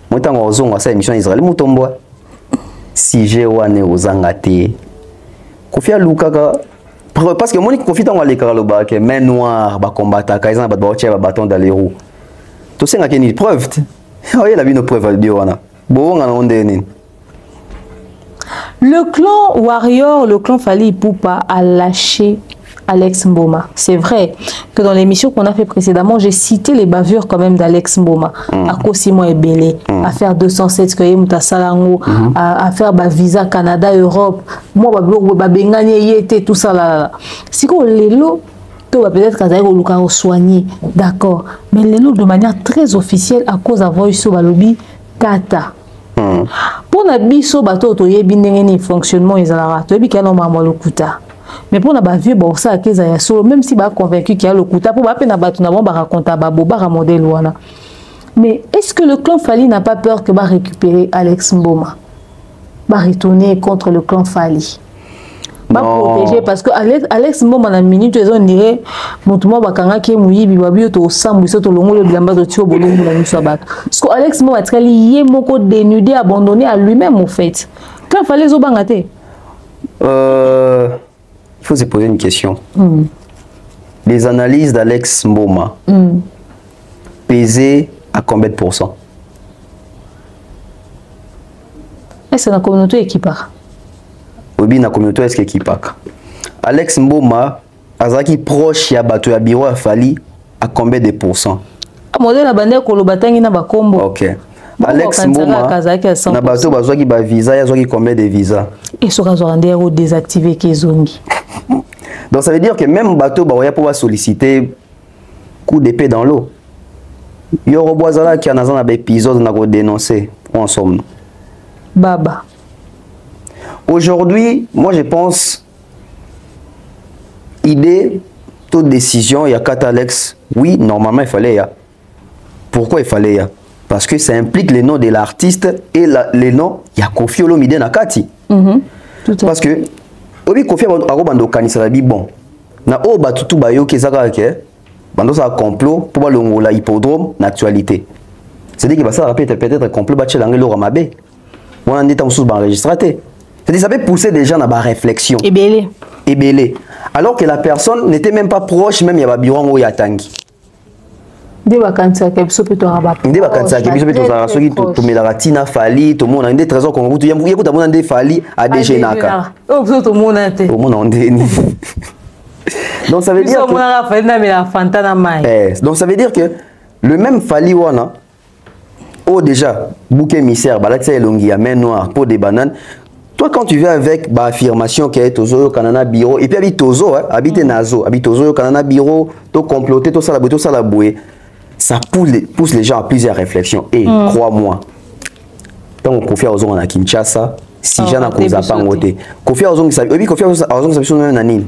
Moi, tant qu'on a cette émission Israël, Moutomboa. Si j'ai ouané aux Angate, Kofi Alukaka. Parce que moi, Kofi tant les Karaloba, que main noire, ba combattre, Kaisan, ba bâcher, ba bâton dans les roues. Tout ça, il y a une preuve. Il y a une preuve à dire. Bon, on a un Le clan Warrior, le clan Fali Ipupa a lâché Alex Mboma. C'est vrai que dans l'émission qu'on a fait précédemment, j'ai cité les bavures quand même d'Alex Mboma. À Cosimo et Belé, à faire 207 que Yemuta Salango, à faire visa Canada, Europe. Moi, tout ça là. Si on les lots, peut-être qu'on va soigner, d'accord. Mais les lots de manière très officielle à cause d'avoir eu ce balobi Kata. Pour na biso bato to yebi ndenge ni fonctionnement ezalaka to yebi kana mama lokuta mais pour na ba vieux bon ça akeza ya solo même si ba convaincu qu'il y a lokuta pour ba pe na bato na bon ba raconter ba boba ra modèle wana. Mais est-ce que le clan Fali n'a pas peur que va récupérer Alex Mboma, va retourner contre le clan Fali, va protéger parce que Alex Mboma na minute ils ont dirait motumo bakanga ki muyibi babio to sambu so to longolo bilamba to tio bolongo na miso bato parce que Alex Mboma est lié moko dénudé abandonné à lui-même au fait. Quand fallait zo bangate il faut se poser une question. Les analyses d'Alex Mboma pesaient à combien de pourcents? Est-ce que la communauté est qui part? Oui, la communauté est-ce qui part? Alex Mboma, Azaki proche ya bato ya bureau a Fali à combien de pourcents? Modèle la bande ko lo batangi na ba kombo. OK. Alex Mboma na bato bazwaki ba visa ya zwaki combien de visa et ce cas on désactiver Kezongi. Donc ça veut dire que même bateau ba pouvoir solliciter coup d'épée dans l'eau. Yo Roboisala qui a un épisode na dénoncer ensemble. Baba. Aujourd'hui, moi je pense idée toute décision il y a 4 Alex. Oui, normalement il fallait Pourquoi il fallait Parce que ça implique les noms de l'artiste et les noms il y a Kofi Olomide Nakati. Parce que obi Kofi Olomide kanisa bi bon. Na o batutu bayo kezaka ke bando ça complot pour la hippodrome d'actualité. C'est-à-dire que ça rappelle peut-être complot batche l'angle Ramabe. On a dit tant sous enregistré. C'est-à-dire ça peut pousser des gens à la réflexion. Et belé. Alors que la personne n'était même pas proche même il y a bureau où il y a tangi. Des vacances à Kebso peut rabattre. Des vacances à Kebso peut rabattre. Tout mais la ratina fali, tout le monde a des trésors qu'on vous. Il y a beaucoup de monde des fali à des génaka. Oh tout le monde a été. Tout le monde a été. Donc ça veut dire que donc ça veut dire que le même Fali wana oh déjà bouc émissaire balaksa longi à main noire pour des bananes. Toi quand tu viens avec bah affirmation que tozo kanana bureau et puis habite tozo habite nazo habite tozo kanana bureau to comploter tout ça la bouée ça pousse les gens à plusieurs réflexions et crois-moi donc Kofi Ozong na Kinshasa si jana koza pas ngoté Kofi Ozong ça et puis Kofi Ozong ça biso na nini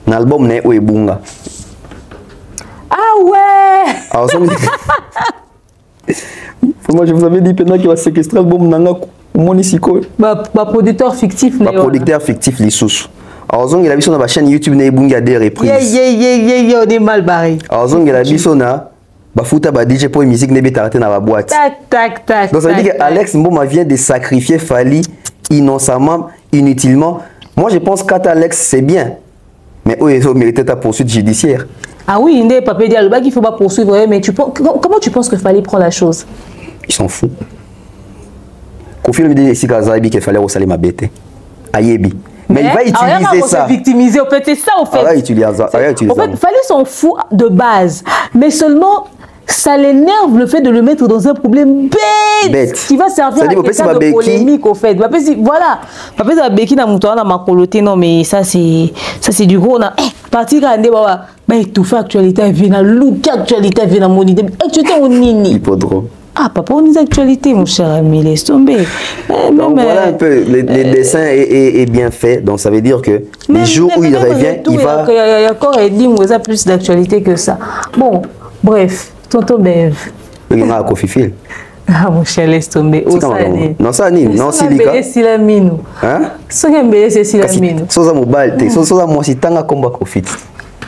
l'album n'est pas Bunga. Ah ouais. Alors, moi je vous avais dit pendant qu'il va séquestrer l'album Nanga Monisiko. Bah producteur fictif. Bah producteur fictif les sous. Alors il a vu sur la chaîne YouTube n'est Bunga des reprises. On est mal barré. Alors il a vu sur na bah fouta bah DJ pour une musique n'est pas arrêté dans la boîte. Tac. Donc ça veut dire que Alex Mboma vient de sacrifier Fali innocemment, inutilement. Moi je pense qu'Alex c'est bien. Mais eux, ils ont mérité ta poursuite judiciaire. Ah oui, il n'est pas pédé à le bac, il ne faut pas poursuivre. Mais comment tu penses qu'il fallait prendre la chose? Ils s'en foutent. Kofi Olomide ici, qu'il fallait ressaler ma bête. Ayebi. Mais il va utiliser ça. Victimiser, en fait, c'est ça, en fait. Il va utiliser ça. En fait, il fallait s'en foutre de base. Mais seulement, ça l'énerve le fait de le mettre dans un problème bête. Qui va servir à quelqu'un de polémique, au fait. Voilà. Papa, ça béki na mouton na makoloté, non, mais ça, c'est du gros. Partir à Ndeba, tout fait actualité, vient à look actualité, vient à mon idée. Actualité, on nini. Hippodrome. Ah, papa, on est actualité, mon cher ami, laisse tomber. Donc voilà un peu, le dessin est bien fait, donc ça veut dire que les jours où il revient, il va... Il y a encore a plus d'actualité que ça. Bon, bref, tonton Bev. Il y a un Kofi. Ah, mon cher, laisse tomber. Non, ça n'est non, Silika. C'est la mine. Hein? C'est la mine. C'est la mobile. C'est la moi, si t'as un combat Kofi.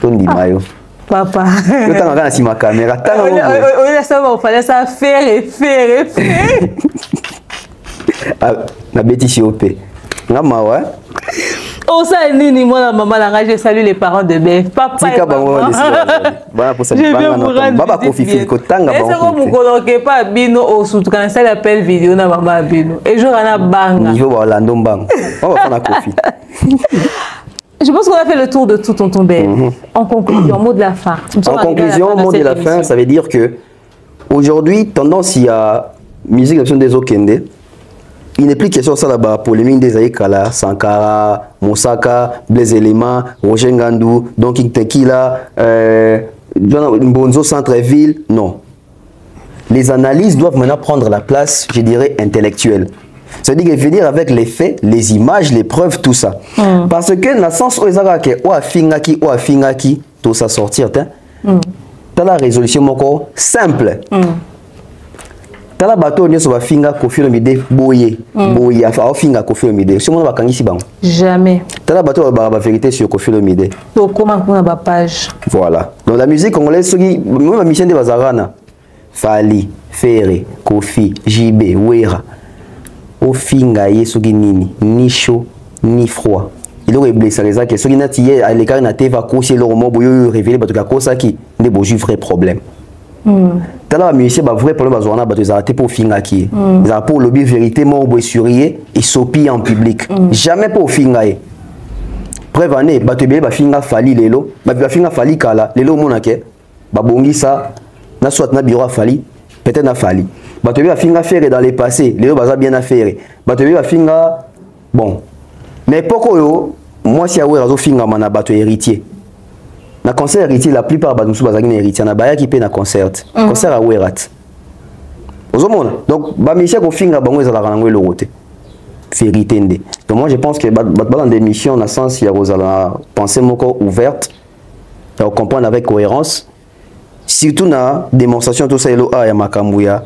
Ton dit mayo. Papa. Je t'en regarde sur ma caméra. Il fallait ça faire. La bêtise OP. Non, ouais. Oh, ça, Nini, moi, la maman, je salue les parents de Bef. Papa et maman. Je vais vous rendre visite. Est-ce que vous ne coloquez pas Bino au soutien quand ça l'appelle vidéo na maman Bino? Et je rana banga. Niveau Orlando bang. On va faire la Kofi. Je pense qu'on a fait le tour de tout tonton Bef. En conclusion, mot de la fin. En conclusion, mot de la fin, ça veut dire que aujourd'hui, tendance il y a musique des Okende. Il n'est plus question de ça là-bas, polémique des Aïkala, Sankara, Moussaka, Blaise Elema, Roger Ngandou, Donkey Tequila, Mbonzo Centre-Ville. Non. Les analyses doivent maintenant prendre la place, je dirais, intellectuelle. C'est-à-dire qu'il faut venir avec les faits, les images, les preuves, tout ça. Parce que dans le sens où ils ont tout ça sortir, dans la résolution simple. Tala bateau nyoso ba finga Kofi Olomide boye afa finga Kofi Olomide si on va kangisi bango jamais tala bateau ba vérité sur Kofi Olomide to comment on a ba page voilà donc la musique congolaise soki même mission de bazarana Fali Ferré Kofi JB Wera o finga yesoki nini ni chaud ni froid il aurait blessé les actes soki nati à l'écart na teva kosi le romo boyo révéler bato ka kosaki ne bo vrai problème. Tala musicien ba vrai problème bazwana ba des arrêtés pour finga qui za pour lobby vérité mo bo surier et sopi en public jamais pour finga preuve année ba te ba finga Fali lelo ba finga Fali kala lelo monake ba bongi ça na soit na bureau Fali peut-être na Fali Batobi va finga faire dans les passés, les baza bien à faire. Batobi va finga bon. Mais pourquoi moi si awe razo finga mana bato héritier. Na concert héritier la plupart bato musu bazaki na héritier na baya ki pe na concert. Concert a werat. Ozomona. Donc ba Michel ko finga bango ezala kanango le roté. Vérité ndé. Donc moi je pense que dans des missions na sens il y a rozala pensée moko ouverte. Et on comprend avec cohérence. Surtout na démonstration tout ça elo a ya makambuya.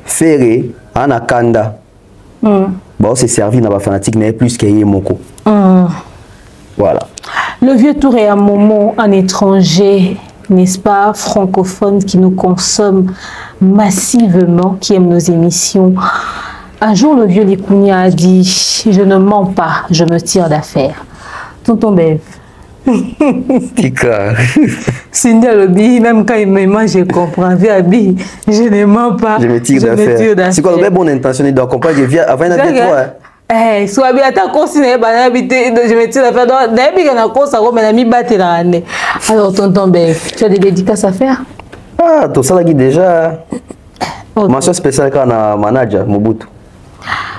Ferré anakanda. Bah on s'est servi na ba fanatique mais plus qu'il y ait moko. Voilà. Le vieux tour est un moment un étranger, n'est-ce pas, francophone qui nous consomme massivement, qui aime nos émissions. Un jour, le vieux Likounia a dit « Je ne mens pas, je me tire d'affaire. » Tonton Bev. Kika. Cindy Alobi, même quand il me mange, je comprends. Abi, je ne mens pas. Je me tire d'affaire. C'est quoi le bonne intention? Il doit comprendre. Je viens avant de toi. Eh, soit bien ta consigne, je me tire d'affaire. D'habitude, on a consacré, mais on a mis battre la année. Alors, tonton Bev, tu as des dédicaces à faire? Ah, tout ça là déjà. Mention spéciale quand on a manager Mobutu.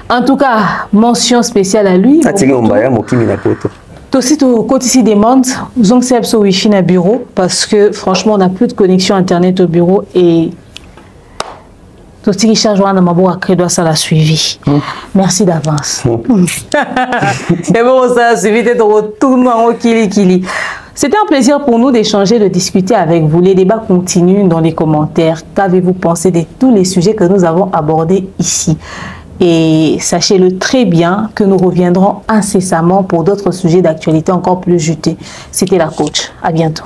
En tout cas, mention spéciale à lui. Aussi, quand ici demande, donc c'est sur Wi-Fi na bureau parce que franchement, on n'a plus de connexion internet au bureau et tout ce qui charge dans ma boîte doit ça la suivi. Merci d'avance. Et bon, ça a suivi de retourner en kili. C'était un plaisir pour nous d'échanger, de discuter avec vous. Les débats continuent dans les commentaires. Qu'avez-vous pensé de tous les sujets que nous avons abordés ici? Et sachez-le très bien que nous reviendrons incessamment pour d'autres sujets d'actualité encore plus jutés. C'était la coach. À bientôt.